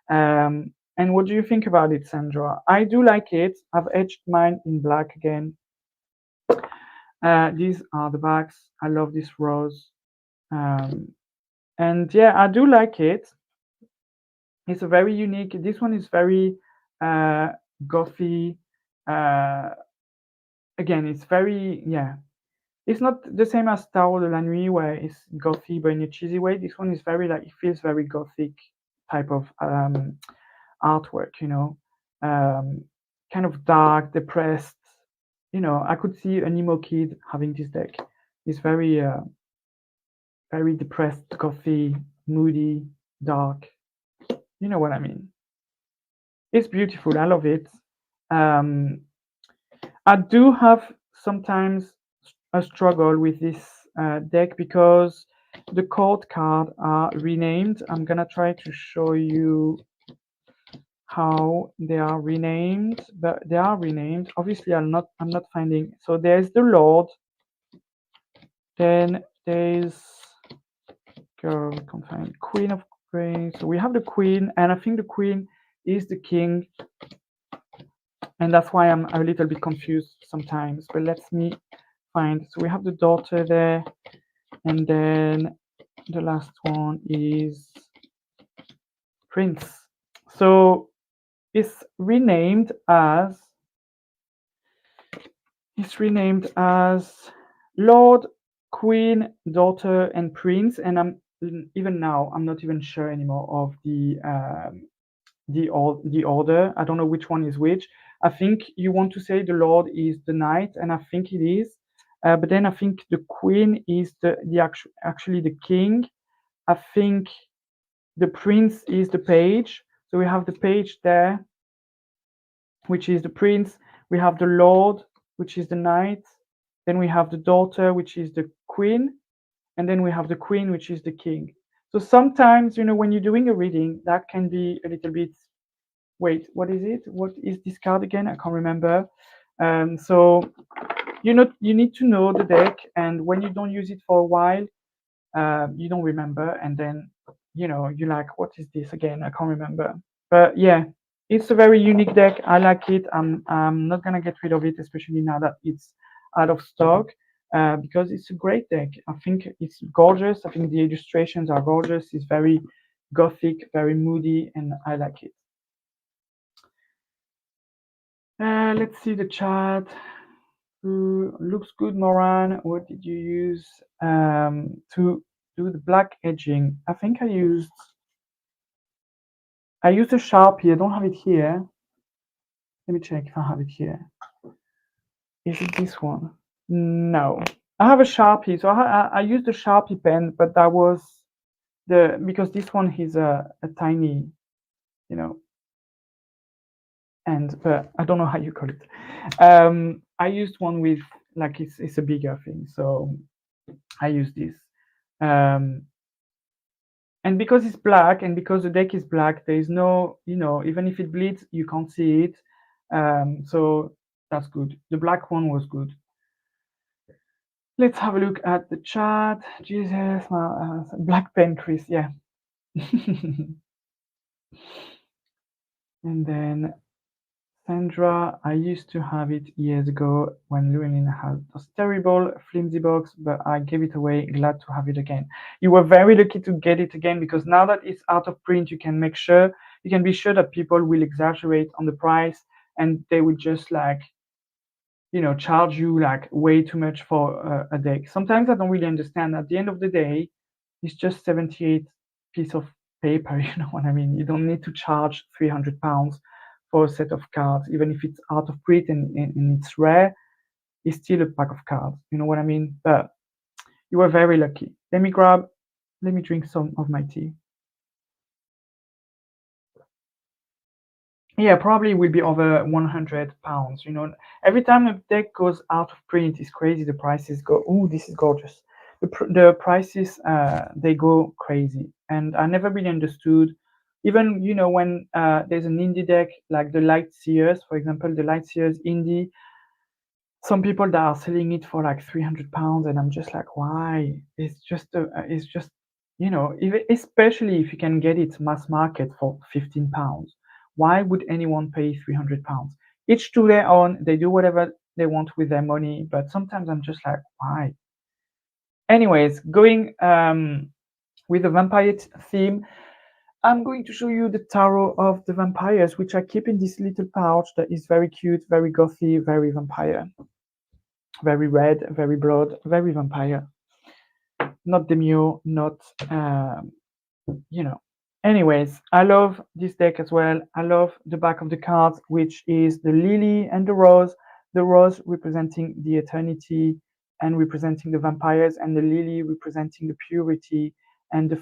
And what do you think about it, Sandra? I do like it. I've etched mine in black again. These are the backs. I love this rose. Um, and yeah, I do like it. It's a very unique. This one is very uh, gothy. Uh, Again, it's very, yeah. It's not the same as Tarot de la Nuit, where it's gothy but in a cheesy way. This one is very like, it feels very gothic type of artwork, kind of dark, depressed. I could see an emo kid having this deck. It's very depressed, gothy, moody, dark. You know what I mean? It's beautiful. I love it. Um, I do have sometimes a struggle with this deck because the court card are renamed. I'm gonna try to show you how they are renamed, but they are renamed. Obviously, I'm not finding. So there's the Lord, then there's girl, we can't find Queen of Queens. So we have the Queen, and I think the Queen is the King, and that's why I'm a little bit confused sometimes. But let me find. So we have the daughter there, and then the last one is Prince. So it's renamed as Lord, Queen, Daughter, and Prince. And even now I'm not even sure anymore of the order. I don't know which one is which. I think you want to say the Lord is the knight, and I think it is. But then I think the Queen is actually the king. I think the Prince is the page. So we have the page there, which is the prince. We have the Lord, which is the knight. Then we have the daughter, which is the queen. And then we have the queen, which is the king. So sometimes, when you're doing a reading, that can be a little bit. Wait, what is it? What is this card again? I can't remember. So you need to know the deck, and when you don't use it for a while, you don't remember, and then you're like, what is this again? I can't remember. But yeah, it's a very unique deck. I like it. I'm not gonna get rid of it, especially now that it's out of stock, because it's a great deck. I think it's gorgeous. I think the illustrations are gorgeous. It's very gothic, very moody, and I like it. Let's see the chat. Looks good, Moran. What did you use to do the black edging? I think I used a Sharpie. I don't have it here. Let me check if I have it here. Is it this one? No. I have a Sharpie. So I used a Sharpie pen, but that was because this one is a tiny, you know, but I don't know how you call it. I used one with like it's a bigger thing, so I use this. Um, and because it's black and because the deck is black, there is no, even if it bleeds, you can't see it. So that's good. The black one was good. Let's have a look at the chat. Jesus, black pen, Chris, yeah. And then Sandra, I used to have it years ago when Llewellyn had those terrible flimsy box, but I gave it away. Glad to have it again. You were very lucky to get it again, because now that it's out of print, you can be sure that people will exaggerate on the price, and they will just charge you like way too much for a deck. Sometimes I don't really understand. At the end of the day, it's just 78 piece of paper. You know what I mean? You don't need to charge £300 for a set of cards, even if it's out of print and it's rare. It's still a pack of cards. You know what I mean? But you were very lucky. Let me drink some of my tea. Yeah, probably will be over £100. You know, every time a deck goes out of print, it's crazy. The prices go. Oh, this is gorgeous. The prices they go crazy, and I never really understood. Even when there's an indie deck like the Light Seers, for example, the Light Seers indie, some people that are selling it for like £300, and I'm just like, why? It's just, especially if you can get it mass market for £15. Why would anyone pay £300? Each to their own. They do whatever they want with their money, but sometimes I'm just like, why? Anyways, going with the vampire theme, I'm going to show you the tarot of the vampires, which I keep in this little pouch that is very cute, very gothy, very vampire. Very red, very blood, very vampire. Not demure, not you know. Anyways, I love this deck as well. I love the back of the cards, which is the lily and the rose. The rose representing the eternity and representing the vampires, and the lily representing the purity and the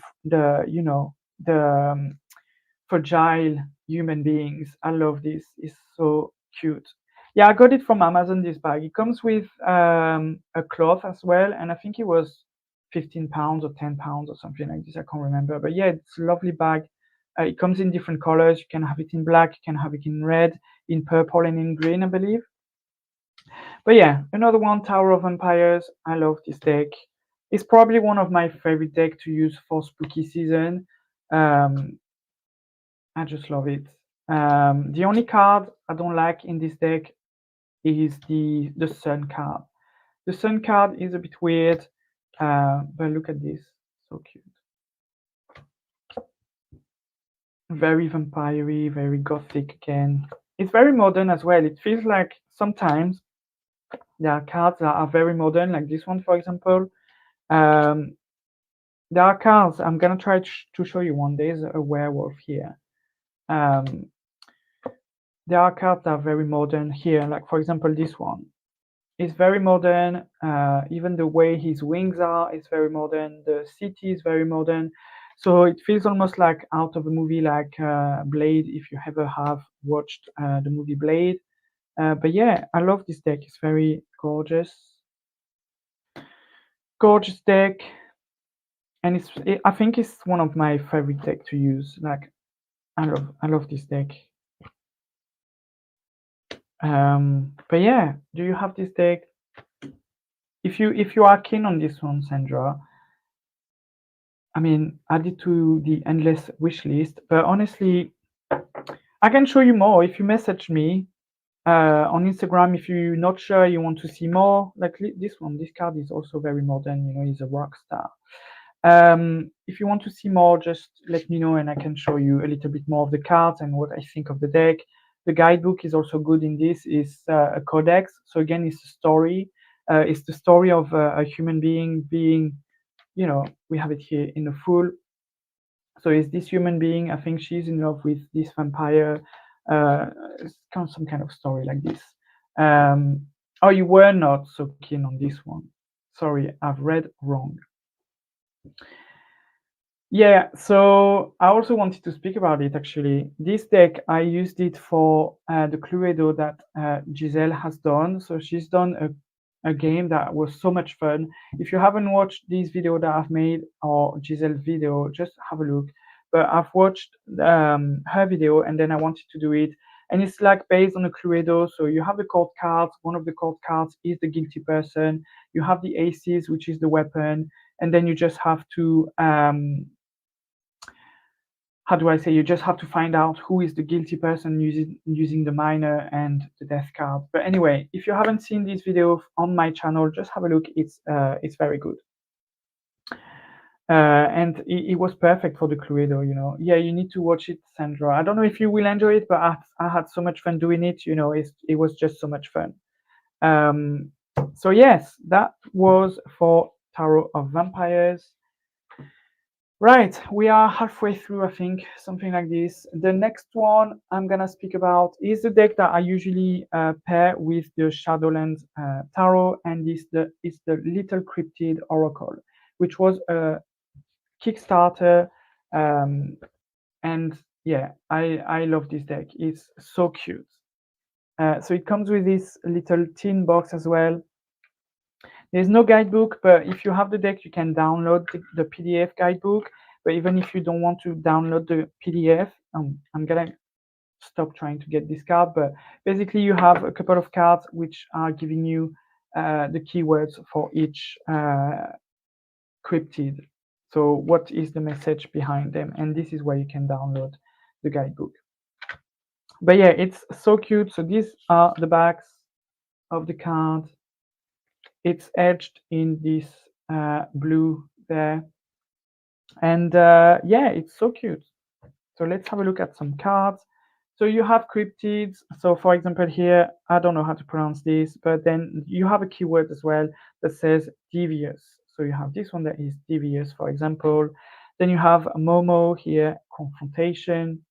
fragile human beings. I love this. It's so cute. Yeah, I got it from Amazon, this bag. It comes with a cloth as well, and I think it was £15 or £10 or something like this. I can't remember. But yeah, it's a lovely bag. It comes in different colors. You can have it in black, you can have it in red, in purple, and in green, I believe. But yeah, another one, Tower of Vampires. I love this deck. It's probably one of my favorite deck to use for spooky season. Um, I just love it. The only card I don't like in this deck is the Sun card. The Sun card is a bit weird, but look at this, so cute. Very vampire-y, very gothic again. It's very modern as well. It feels like sometimes there are cards that are very modern, like this one, for example. Um, there are cards. I'm gonna try to show you one. There's a werewolf here. Um, there are cards that are very modern here, like for example this one. It's very modern. Even the way his wings are is very modern. The city is very modern. So it feels almost like out of a movie like Blade, if you ever have watched the movie Blade. But yeah, I love this deck. It's very gorgeous. Gorgeous deck. And I think it's one of my favorite deck to use. Like I love this deck. But yeah, do you have this deck? If you are keen on this one, Sandra, I mean, add it to the endless wish list. But honestly, I can show you more if you message me on Instagram. If you're not sure, you want to see more, like this one. This card is also very modern. He's a rock star. If you want to see more, just let me know and I can show you a little bit more of the cards and what I think of the deck. The guidebook is also good in this. It's a codex. So again, it's a story. It's the story of a human being, we have it here in the full. So is this human being, I think she's in love with this vampire. It's kind of some kind of story like this. Oh, you were not so keen on this one. Sorry, I've read wrong. Yeah, so I also wanted to speak about it actually. This deck, I used it for the Cluedo that Giselle has done. So she's done a game that was so much fun. If you haven't watched this video that I've made or Giselle's video, just have a look. But I've watched her video and then I wanted to do it. And it's like based on a Cluedo. So you have the court cards. One of the court cards is the guilty person. You have the aces, which is the weapon. And then you just have to how do I say, you just have to find out who is the guilty person using the minor and the death card. But anyway, if you haven't seen this video on my channel, just have a look. It's very good. And it was perfect for the Cluedo. Yeah, you need to watch it, Sandra. I don't know if you will enjoy it, but I had so much fun doing it. It was just so much fun. So yes, that was for Tarot of Vampires. Right, we are halfway through, I think, something like this. The next one I'm gonna speak about is the deck that I usually pair with the Shadowlands Tarot, and is the Little Cryptid Oracle, which was a Kickstarter, um, and yeah, I love this deck. It's so cute. So it comes with this little tin box as well. There's no guidebook, but if you have the deck, you can download the PDF guidebook. But even if you don't want to download the PDF, I'm gonna stop trying to get this card. But basically, you have a couple of cards which are giving you the keywords for each cryptid. So what is the message behind them? And this is where you can download the guidebook. But yeah, it's so cute. So these are the backs of the card. It's edged in this blue there, and yeah, it's so cute. So let's have a look at some cards. So you have cryptids. So for example here, I don't know how to pronounce this, but then you have a keyword as well that says devious. So you have this one that is devious, for example. Then you have Momo here, confrontation.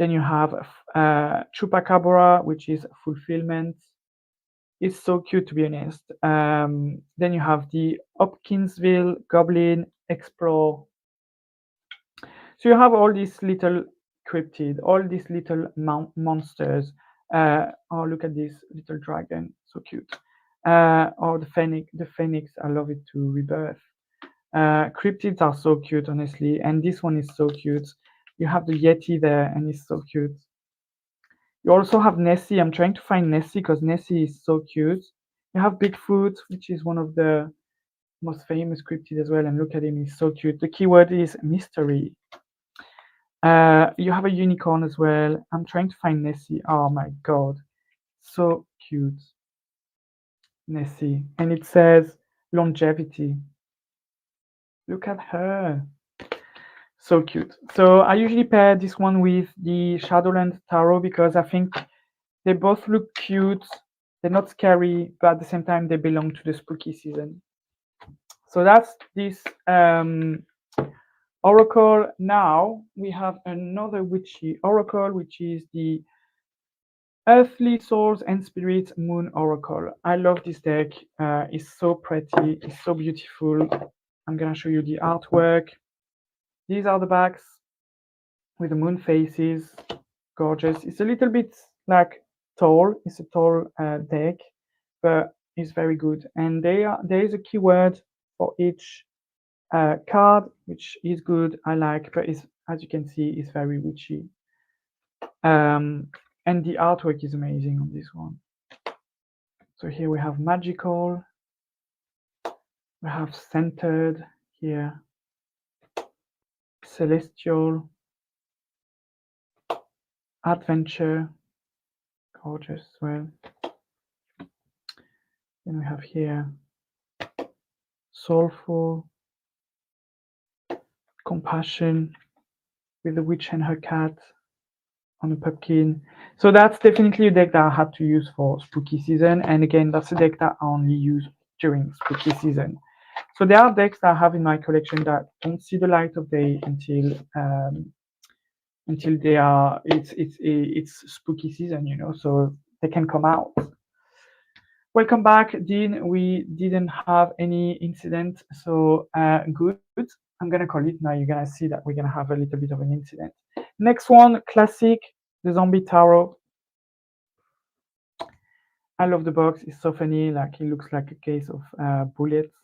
Then you have Chupacabra, which is fulfillment. It's so cute, to be honest. Then you have the Hopkinsville Goblin Explore. So you have all these little cryptid, all these little monsters. Oh, look at this little dragon, so cute. Or the phoenix. I love it too. Rebirth. Cryptids are so cute, honestly, and this one is so cute. You have the Yeti there, and it's so cute. You also have Nessie. I'm trying to find Nessie because Nessie is so cute. You have Bigfoot, which is one of the most famous cryptids as well, and look at him, he's so cute. The keyword is mystery. You have a unicorn as well. I'm trying to find Nessie. Oh my god, so cute, Nessie. And it says longevity. Look at her. So cute. So I usually pair this one with the Shadowland Tarot because I think they both look cute. They're not scary, but at the same time, they belong to the spooky season. So that's this oracle. Now we have another witchy oracle, which is the Earthly Souls and Spirits Moon Oracle. I love this deck. It's so pretty. It's so beautiful. I'm gonna show you the artwork. These are the backs with the moon faces. Gorgeous. It's a little bit like tall. It's a tall deck, but it's very good. And there is a keyword for each card, which is good. I like, but it's, as you can see, it's very witchy. And the artwork is amazing on this one. So here we have magical, we have centered here, celestial, adventure, gorgeous as well. Then we have here soulful, compassion with the witch and her cat on a pumpkin. So that's definitely a deck that I had to use for spooky season. And again, that's a deck that I only use during spooky season. So there are decks that I have in my collection that don't see the light of day until they are it's spooky season, you know, so they can come out. Welcome back, Dean. We didn't have any incident, so good. I'm gonna call it now. You're gonna see that we're gonna have a little bit of an incident. Next one, classic, the Zombie Tarot. I love the box. It's so funny. Like it looks like a case of bullets.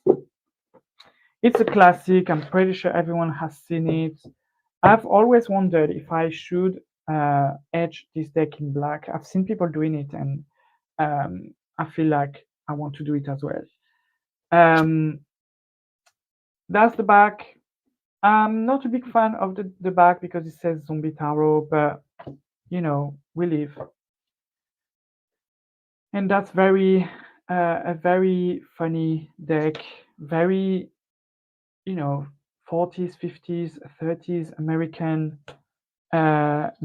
It's a classic. I'm pretty sure everyone has seen it. I've always wondered if I should edge this deck in black. I've seen people doing it, and I feel like I want to do it as well. Um, that's the back. I'm not a big fan of the back because it says Zombie Tarot, but you know, we live. And that's a very funny deck, very, you know, 40s, 50s, 30s American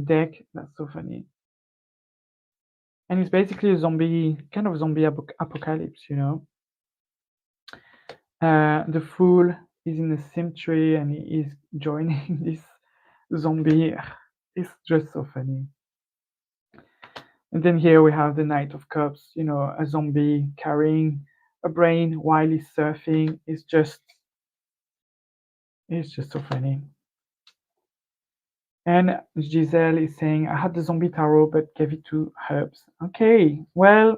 deck. That's so funny. And it's basically a zombie, kind of zombie apocalypse, you know. The Fool, He's in a cemetery and he is joining this zombie. It's just so funny. And then here we have the Knight of Cups, a zombie carrying a brain while he's surfing. It's just so funny. And Giselle is saying, I had the zombie tarot but gave it to Herbs. Okay, well,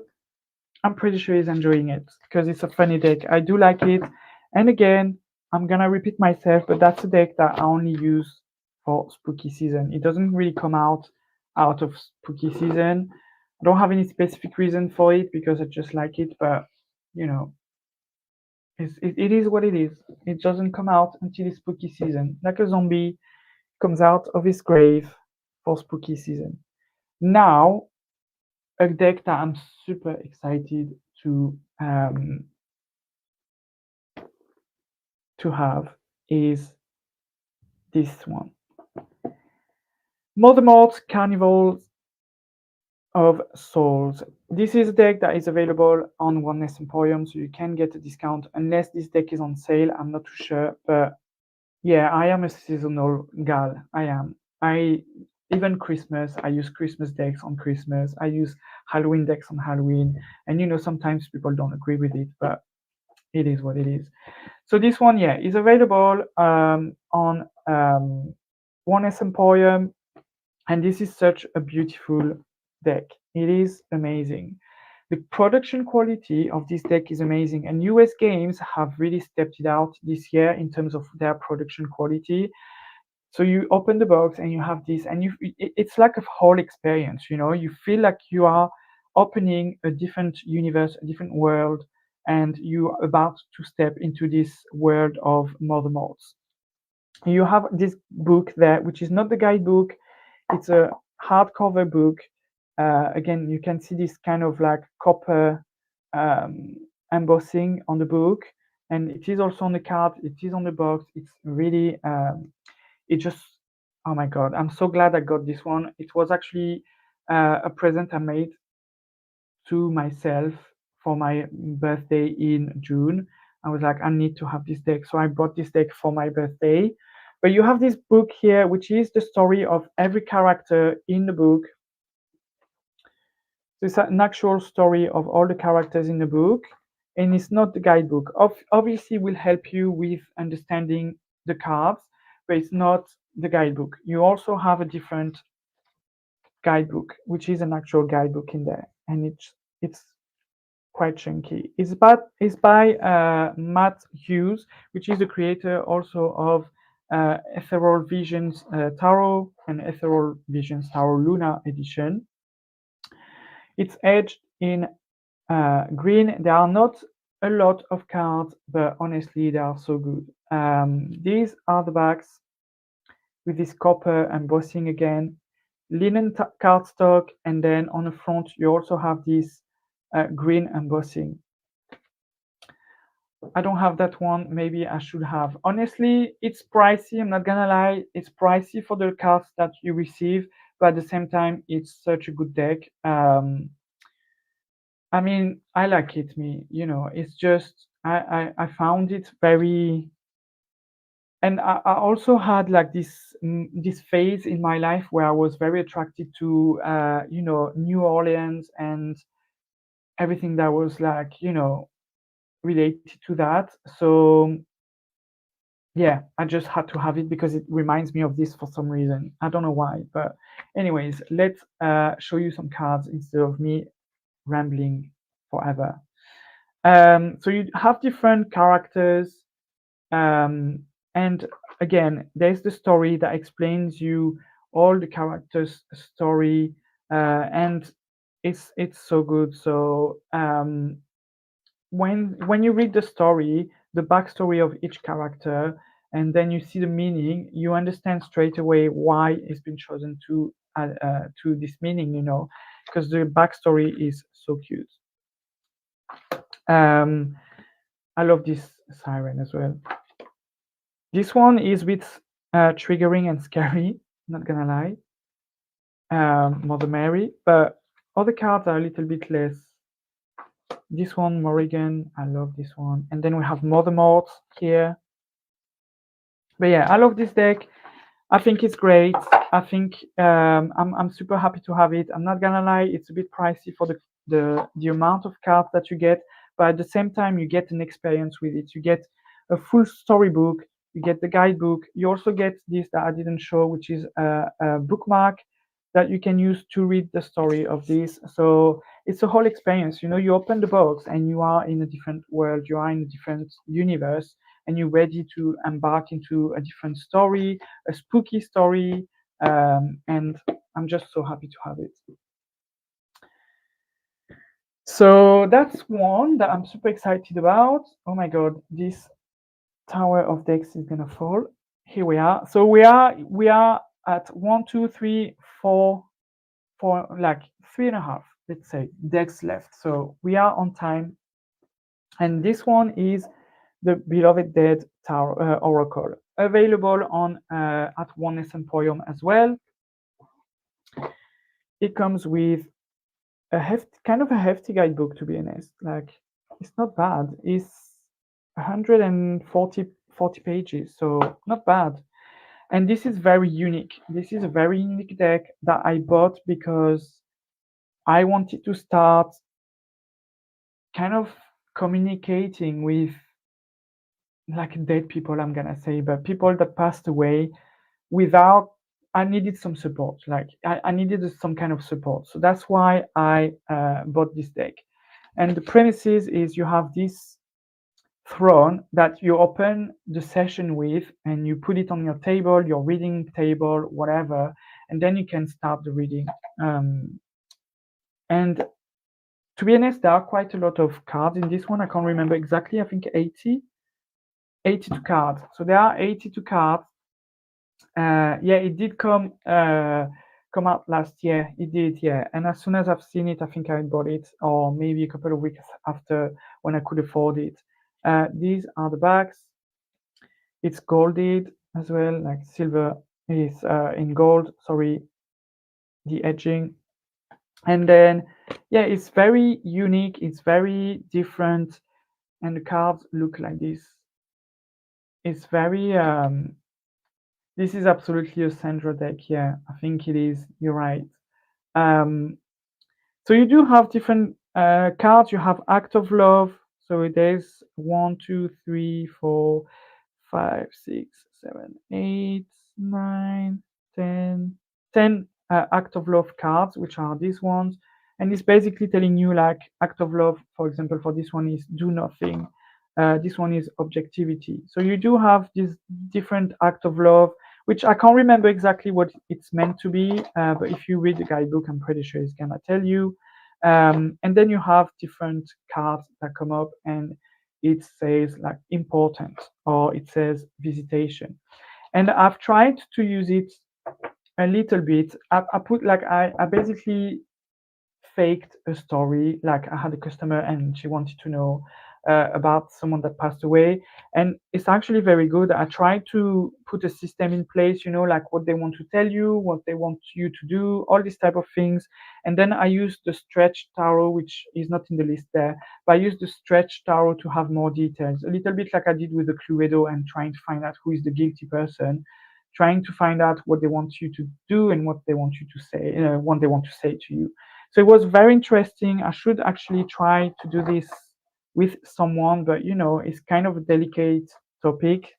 I'm pretty sure he's enjoying it because it's a funny deck. I do like it. And again, I'm gonna repeat myself, but that's a deck that I only use for spooky season. It doesn't really come out of spooky season. I don't have any specific reason for it because I just like it, but you know, it is what it is. It doesn't come out until it's spooky season. Like a zombie comes out of his grave for spooky season. Now, a deck that I'm super excited to have is this one. Voldemort Carnival of Souls. This is a deck that is available on Oneness Emporium, so you can get a discount unless this deck is on sale. I'm not too sure, but yeah, I am a seasonal gal. I am. I even Christmas. I use Christmas decks on Christmas. I use Halloween decks on Halloween, and sometimes people don't agree with it, but it is what it is. So this one, yeah, is available on Oneness Emporium, and this is such a beautiful deck. It is amazing. The production quality of this deck is amazing, and US games have really stepped it out this year in terms of their production quality. So you open the box and you have this, and it's like a whole experience. You feel like you are opening a different universe, a different world, and you are about to step into this world of Mother Mods. You have this book there, which is not the guidebook. It's a hardcover book. Again, you can see this kind of like copper um, embossing on the book, and it is also on the card. It is on the box. It's really, it just, oh my god! I'm so glad I got this one. It was actually a present I made to myself for my birthday in June. I was like, I need to have this deck. So I bought this deck for my birthday. But you have this book here, which is the story of every character in the book. So it's an actual story of all the characters in the book. And it's not the guidebook. Obviously, will help you with understanding the cards, but it's not the guidebook. You also have a different guidebook, which is an actual guidebook in there. And it's quite chunky. It's by Matt Hughes, which is the creator also of Ethereal Visions Tarot and Ethereal Visions Tarot Luna edition. It's edged in green. There are not a lot of cards, but honestly, they are so good. These are the backs with this copper embossing again, linen cardstock, and then on the front you also have this green embossing. I don't have that one. Maybe I should have. Honestly, it's pricey. I'm not gonna lie. It's pricey for the cards that you receive, but at the same time, it's such a good deck. I mean, I like it. It's just I found it very, and I also had like this phase in my life where I was very attracted to New Orleans and everything that was like related to that. So yeah, I just had to have it because it reminds me of this for some reason. I don't know why, but anyways, let's show you some cards instead of me rambling forever. So you have different characters, and again, there's the story that explains you all the characters' story, and it's so good. So when you read the story, the backstory of each character, and then you see the meaning, you understand straight away why it's been chosen to this meaning. Because the backstory is so cute. I love this siren as well. This one is a bit triggering and scary. Not gonna lie, Mother Mary, but other cards are a little bit less. This one, Morrigan, I love this one. And then we have Mother Mort here. But yeah, I love this deck. I think it's great. I think I'm super happy to have it. I'm not gonna lie, it's a bit pricey for the amount of cards that you get, but at the same time you get an experience with it. You get a full storybook, you get the guidebook, you also get this that I didn't show, which is a bookmark that you can use to read the story of this. So it's a whole experience. You know, you open the box and you are in a different world, you are in a different universe, and you're ready to embark into a different story, a spooky story, and I'm just so happy to have it. So that's one that I'm super excited about. Oh my god, this tower of decks is gonna fall. Here we are. So we are at one, two, three, four, four, like three and a half, let's say, decks left. So we are on time, and this one is the Beloved Dead Tower Oracle, available on at Oneness Emporium as well. It comes with a kind of a hefty guidebook, to be honest. Like, it's not bad. It's 140 pages, so not bad. And this is very unique. This is a very unique deck that I bought because I wanted to start kind of communicating with like dead people, I'm gonna say, but people that passed away without. I needed some support. Like I needed some kind of support. So that's why I bought this deck. And the premises is you have this throne that you open the session with and you put it on your table, your reading table, whatever, and then you can start the reading. And to be honest, there are quite a lot of cards in this one. I can't remember exactly. I think 82 cards. So there are 82 cards. Yeah, it did come out last year. It did, yeah. And as soon as I've seen it, I think I bought it, or maybe a couple of weeks after when I could afford it. These are the backs. It's golded as well, like silver is in gold. Sorry, the edging. And then, yeah, it's very unique. It's very different, and the cards look like this. It's very this is absolutely a Sandra deck. Yeah, I think it is. You're right. Um, so you do have different cards. You have Act of Love. So there's one, two, three, four, 5, 6, 7, 8, 9, 10, 10 Act of Love cards, which are these ones. And it's basically telling you, like, Act of Love, for example, for this one is do nothing. This one is objectivity. So you do have these different Act of Love, which I can't remember exactly what it's meant to be, but if you read the guidebook, I'm pretty sure it's gonna tell you. And then you have different cards that come up, and it says like important or it says visitation. And I've tried to use it a little bit. I put like I basically faked a story. Like I had a customer and she wanted to know about someone that passed away, and it's actually very good. I try to put a system in place, you know, like what they want to tell you, what they want you to do, all these type of things. And then I use the stretch tarot, which is not in the list there, but I use the stretch tarot to have more details, a little bit like I did with the Cluedo, and trying to find out who is the guilty person, trying to find out what they want you to do and what they want you to say, what they want to say to you. So it was very interesting. I should actually try to do this with someone, but you know, it's kind of a delicate topic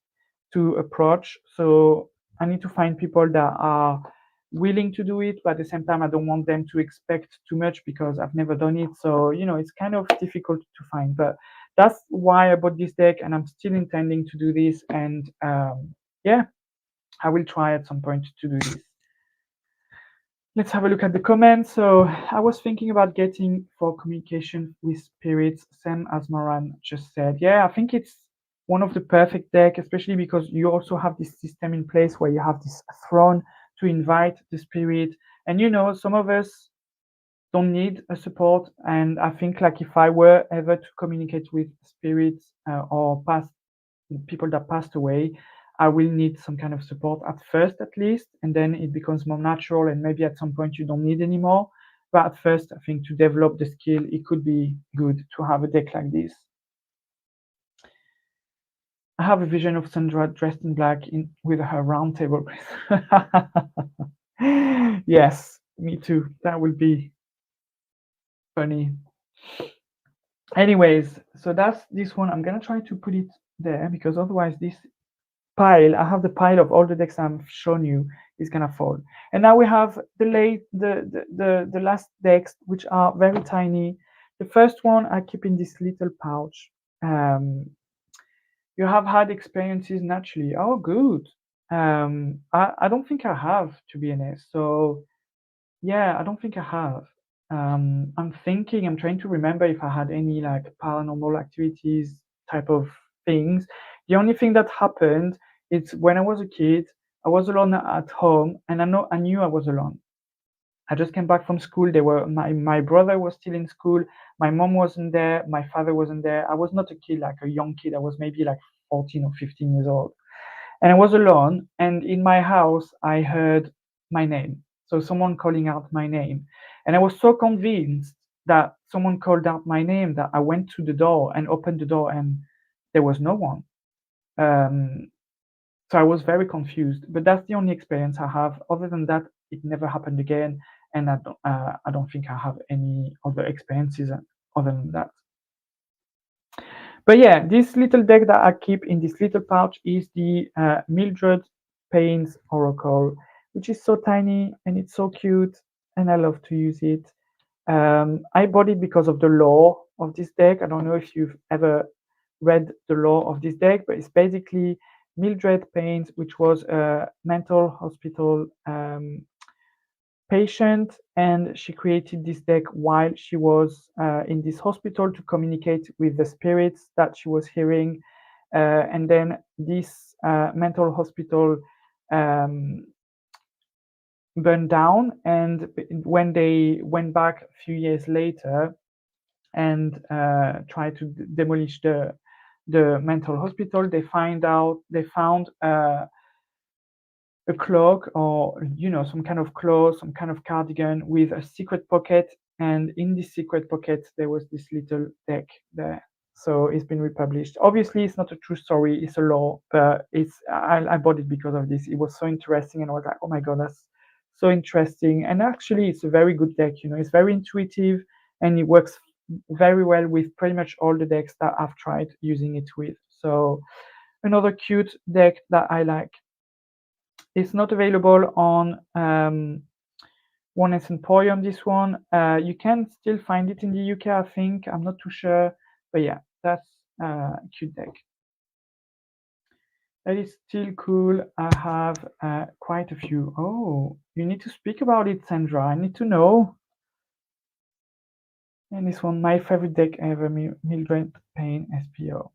to approach. So I need to find people that are willing to do it, but at the same time, I don't want them to expect too much because I've never done it. So, you know, it's kind of difficult to find. But that's why I bought this deck, and I'm still intending to do this. And yeah, I will try at some point to do this. Let's have a look at the comments. So I was thinking about getting for communication with spirits, same as Moran just said. Yeah, I think it's one of the perfect deck, especially because you also have this system in place where you have this throne to invite the spirit. And you know, some of us don't need a support. And I think like if I were ever to communicate with spirits or past people that passed away, I will need some kind of support at first, at least, and then it becomes more natural. And maybe at some point you don't need anymore. But at first, I think to develop the skill, it could be good to have a deck like this. I have a vision of Sandra dressed in black in with her round table. Yes, me too. That will be funny. Anyways, so that's this one. I'm gonna try to put it there because otherwise this pile, I have the pile of all the decks I've shown you, is gonna fall. And now we have the last decks, which are very tiny. The first one I keep in this little pouch. Um, you have had experiences naturally. Oh, good. I don't think I have, to be honest. So yeah, I don't think I have. I'm trying to remember if I had any like paranormal activities type of things. The only thing that happened is when I was a kid, I was alone at home, and I knew I was alone. I just came back from school. My brother was still in school. My mom wasn't there. My father wasn't there. I was not a kid, like a young kid. I was maybe like 14 or 15 years old, and I was alone. And in my house, I heard my name. So someone calling out my name. And I was so convinced that someone called out my name that I went to the door and opened the door, and there was no one. Um, so I was very confused. But that's the only experience I have. Other than that, it never happened again. And I don't think I have any other experiences other than that. But yeah, this little deck that I keep in this little pouch is the Mildred Payne's Oracle, which is so tiny and it's so cute, and I love to use it. I bought it because of the lore of this deck. I don't know if you've ever read the lore of this deck, but it's basically Mildred Payne's, which was a mental hospital patient, and she created this deck while she was in this hospital to communicate with the spirits that she was hearing. And then this mental hospital um, burned down, and when they went back a few years later and tried to demolish the mental hospital, they found a cloak, or some kind of cloth, some kind of cardigan with a secret pocket, and in this secret pocket there was this little deck there. So it's been republished. Obviously it's not a true story, it's a lore, but I bought it because of this. It was so interesting, and I was like, oh my god, that's so interesting. And actually it's a very good deck. It's very intuitive, and it works very well with pretty much all the decks that I've tried using it with. So another cute deck that I like. It's not available on Oneness Emporium, this one. You can still find it in the UK, I think. I'm not too sure. But yeah, that's cute deck. That is still cool. I have quite a few. Oh, you need to speak about it, Sandra. I need to know. And this one, my favorite deck ever, Mildred Payne SPO.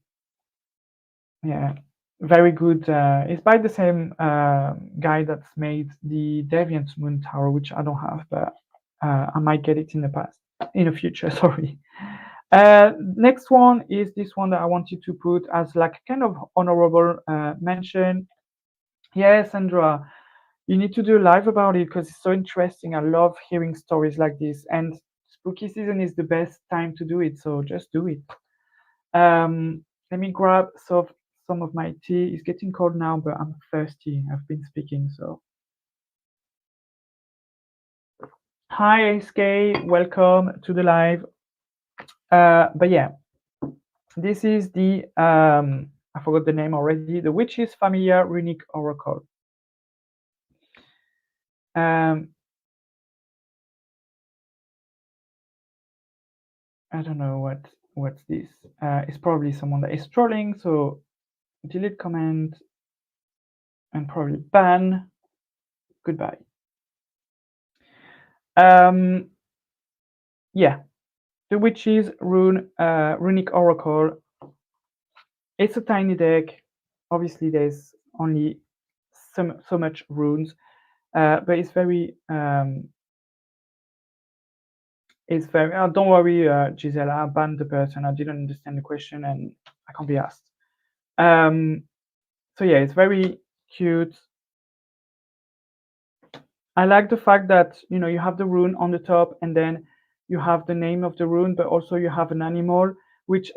Yeah, very good. It's by the same guy that's made the Deviant Moon Tower, which I don't have, but I might get it in the future. Sorry. Next one is this one that I wanted to put as like kind of honorable mention. Yeah, Sandra, you need to do a live about it because it's so interesting. I love hearing stories like this, and spooky season is the best time to do it. So just do it. Let me grab some of my tea. It's getting cold now, but I'm thirsty. I've been speaking, so. Hi, SK. Welcome to the live. But yeah, this is the I forgot the name already. The Witch's Familiar Runic Oracle. Um, I don't know what's this. It's probably someone that is trolling. So delete comment and probably ban. Goodbye. Yeah, the Witch's Runic Oracle. It's a tiny deck. Obviously, there's only so much runes, but it's very. It's very. Don't worry, Gisela. I banned the person. I didn't understand the question, and I can't be asked. So yeah, it's very cute. I like the fact that you have the rune on the top, and then you have the name of the rune, but also you have an animal, which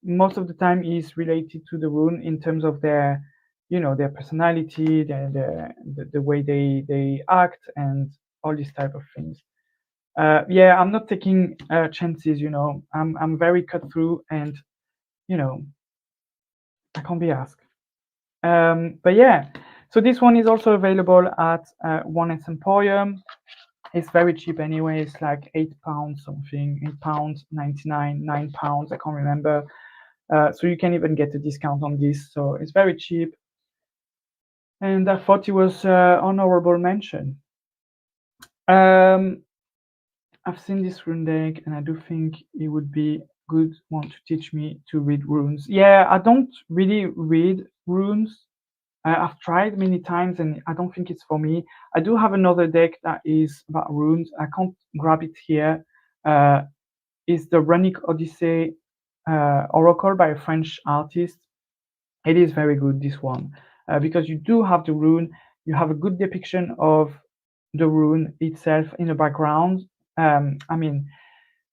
most of the time is related to the rune in terms of their, their personality, the way they act, and all these type of things. Yeah, I'm not taking chances. I'm very cut through, and you know, I can't be asked. But yeah, so this one is also available at One S Emporium. It's very cheap anyway. It's like £8 something, £8, 99, £9. I can't remember. So you can even get a discount on this. So it's very cheap. And I thought it was honorable mention. Um, I've seen this rune deck, and I do think it would be good one to teach me to read runes. Yeah, I don't really read runes. I've tried many times, and I don't think it's for me. I do have another deck that is about runes. I can't grab it here. Uh, it's the Runic Odyssey Oracle by a French artist. It is very good, this one, because you do have the rune. You have a good depiction of the rune itself in the background. I mean,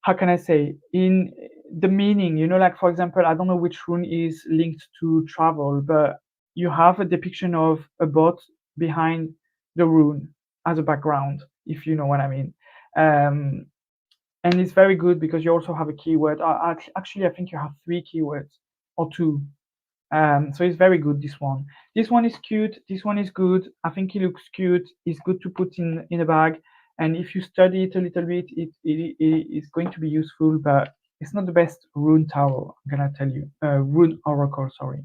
how can I say, in the meaning, like for example, I don't know which rune is linked to travel, but you have a depiction of a boat behind the rune as a background, if you know what I mean. Um, and it's very good because you also have a keyword. Actually, I think you have three keywords or two. So it's very good, this one. This one is cute. This one is good. I think it looks cute. It's good to put in a bag. And if you study it a little bit, it is going to be useful, but it's not the best rune tarot, I'm gonna tell you. Rune oracle, sorry.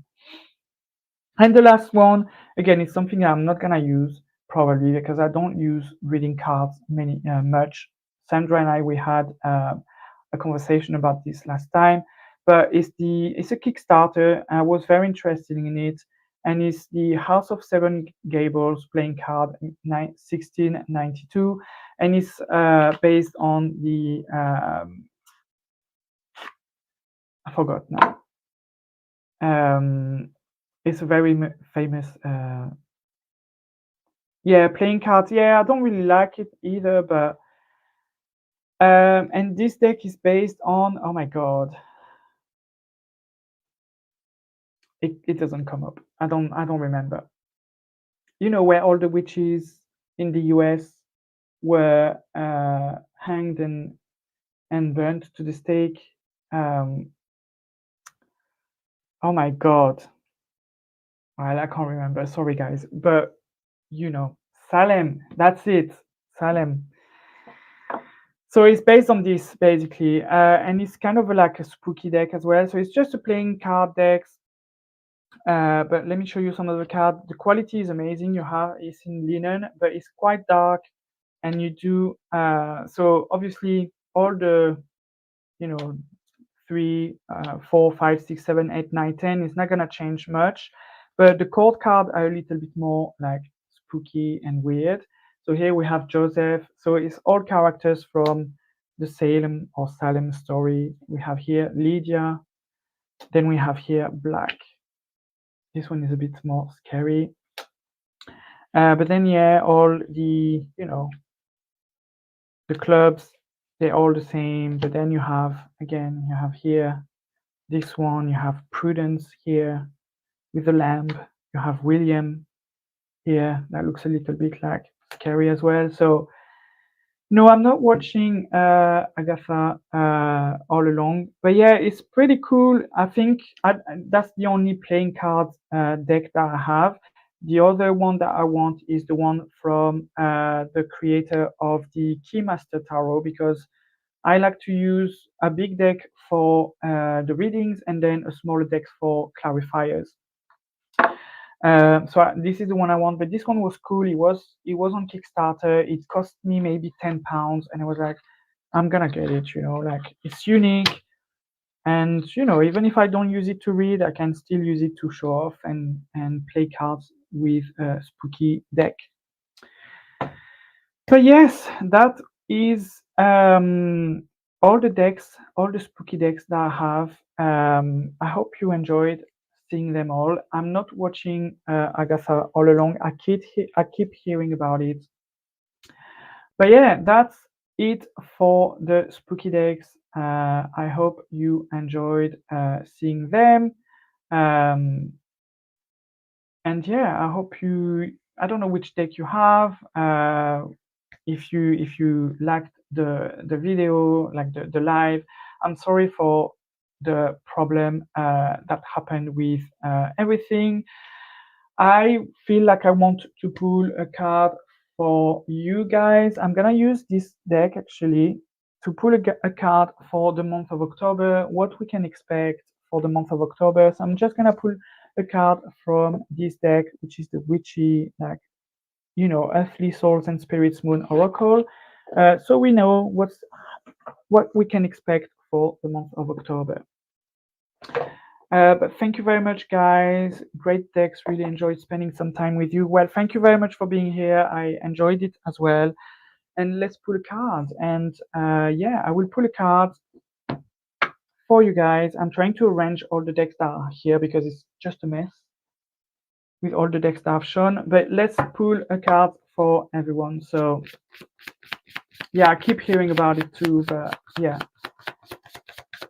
And the last one, again, is something I'm not gonna use probably because I don't use reading cards much. Sandra and I, we had a conversation about this last time, but it's a Kickstarter. I was very interested in it, and it's the House of Seven Gables playing card 1692, and it's based on the I forgot now. It's a very famous yeah, playing cards. Yeah, I don't really like it either, but and this deck is based on, oh my god, it doesn't come up. I don't remember. You know where all the witches in the US were hanged and burnt to the stake. Um, oh my god, well, I can't remember. Sorry guys, but Salem. That's it, Salem. So it's based on this basically, and it's kind of like a spooky deck as well. So it's just a playing card deck. But let me show you some of the cards. The quality is amazing. It's in linen, but it's quite dark, and you do so obviously all the you know 3, 4, 5, 6, 7, 8, 9, 10 is not gonna change much, but the court card are a little bit more like spooky and weird. So here we have Joseph. So it's all characters from the Salem story. We have here Lydia. Then we have here Black. This one is a bit more scary. But then yeah, all the clubs, they're all the same. But then you have here this one. You have Prudence here with the lamp. You have William here. That looks a little bit like scary as well. So no, I'm not watching Agatha all along, but yeah, it's pretty cool. I think that's the only playing card deck that I have. The other one that I want is the one from the creator of the Keymaster Tarot, because I like to use a big deck for the readings and then a smaller deck for clarifiers. This is the one I want, but this one was cool. It was on Kickstarter. It cost me maybe £10, and I was like, I'm gonna get it. Like it's unique, and even if I don't use it to read, I can still use it to show off and play cards with a spooky deck. So yes, that is all the decks, all the spooky decks that I have. I hope you enjoyed seeing them all. I'm not watching Agatha all along. I keep hearing about it. But yeah, that's it for the spooky decks. I hope you enjoyed seeing them. Um, and yeah, I hope you. I don't know which deck you have. If you liked the video, like the live, I'm sorry for the problem that happened with everything. I feel like I want to pull a card for you guys. I'm gonna use this deck actually to pull a card for the month of October, what we can expect for the month of October. So I'm just gonna pull a card from this deck, which is the Witchy, like, Earthly Souls and Spirits Moon Oracle. So we know what we can expect for the month of October. But thank you very much, guys. Great decks. Really enjoyed spending some time with you. Well, thank you very much for being here. I enjoyed it as well. And let's pull a card. And yeah, I will pull a card for you guys. I'm trying to arrange all the decks that are here because it's just a mess with all the decks that I've shown. But let's pull a card for everyone. So yeah, I keep hearing about it too. But yeah,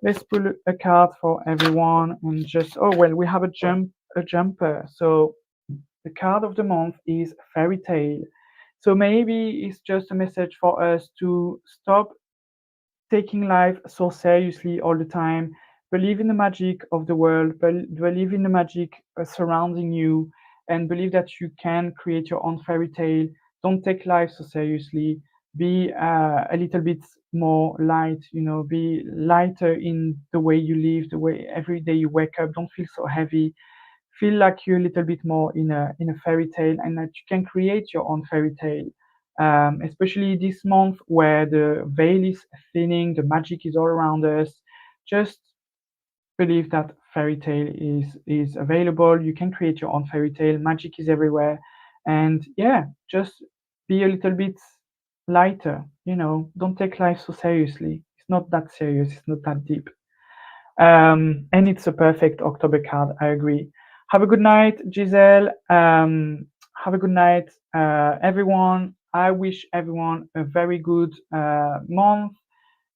let's pull a card for everyone. And just, oh well, we have a jumper. So the card of the month is Fairy Tale. So maybe it's just a message for us to stop taking life so seriously all the time. Believe in the magic of the world, believe in the magic surrounding you, and believe that you can create your own fairy tale. Don't take life so seriously. Be a little bit more light, be lighter in the way you live, the way every day you wake up. Don't feel so heavy, feel like you're a little bit more in a fairy tale, and that you can create your own fairy tale. Especially this month where the veil is thinning, the magic is all around us. Just believe that fairy tale is available. You can create your own fairy tale. Magic is everywhere, and yeah, just be a little bit lighter. Don't take life so seriously. It's not that serious. It's not that deep. And it's a perfect October card. I agree. Have a good night, Giselle. Have a good night, everyone. I wish everyone a very good month.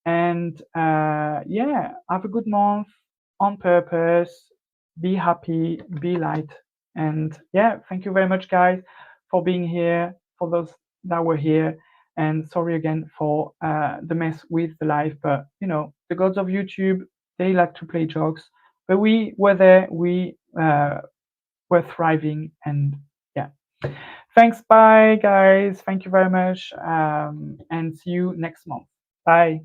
And yeah, have a good month on purpose. Be happy, be light. And yeah, thank you very much, guys, for being here, for those that were here. And sorry again for the mess with the live. But, the gods of YouTube, they like to play jokes. But we were there, we were thriving. And yeah. Thanks. Bye, guys. Thank you very much. And see you next month. Bye.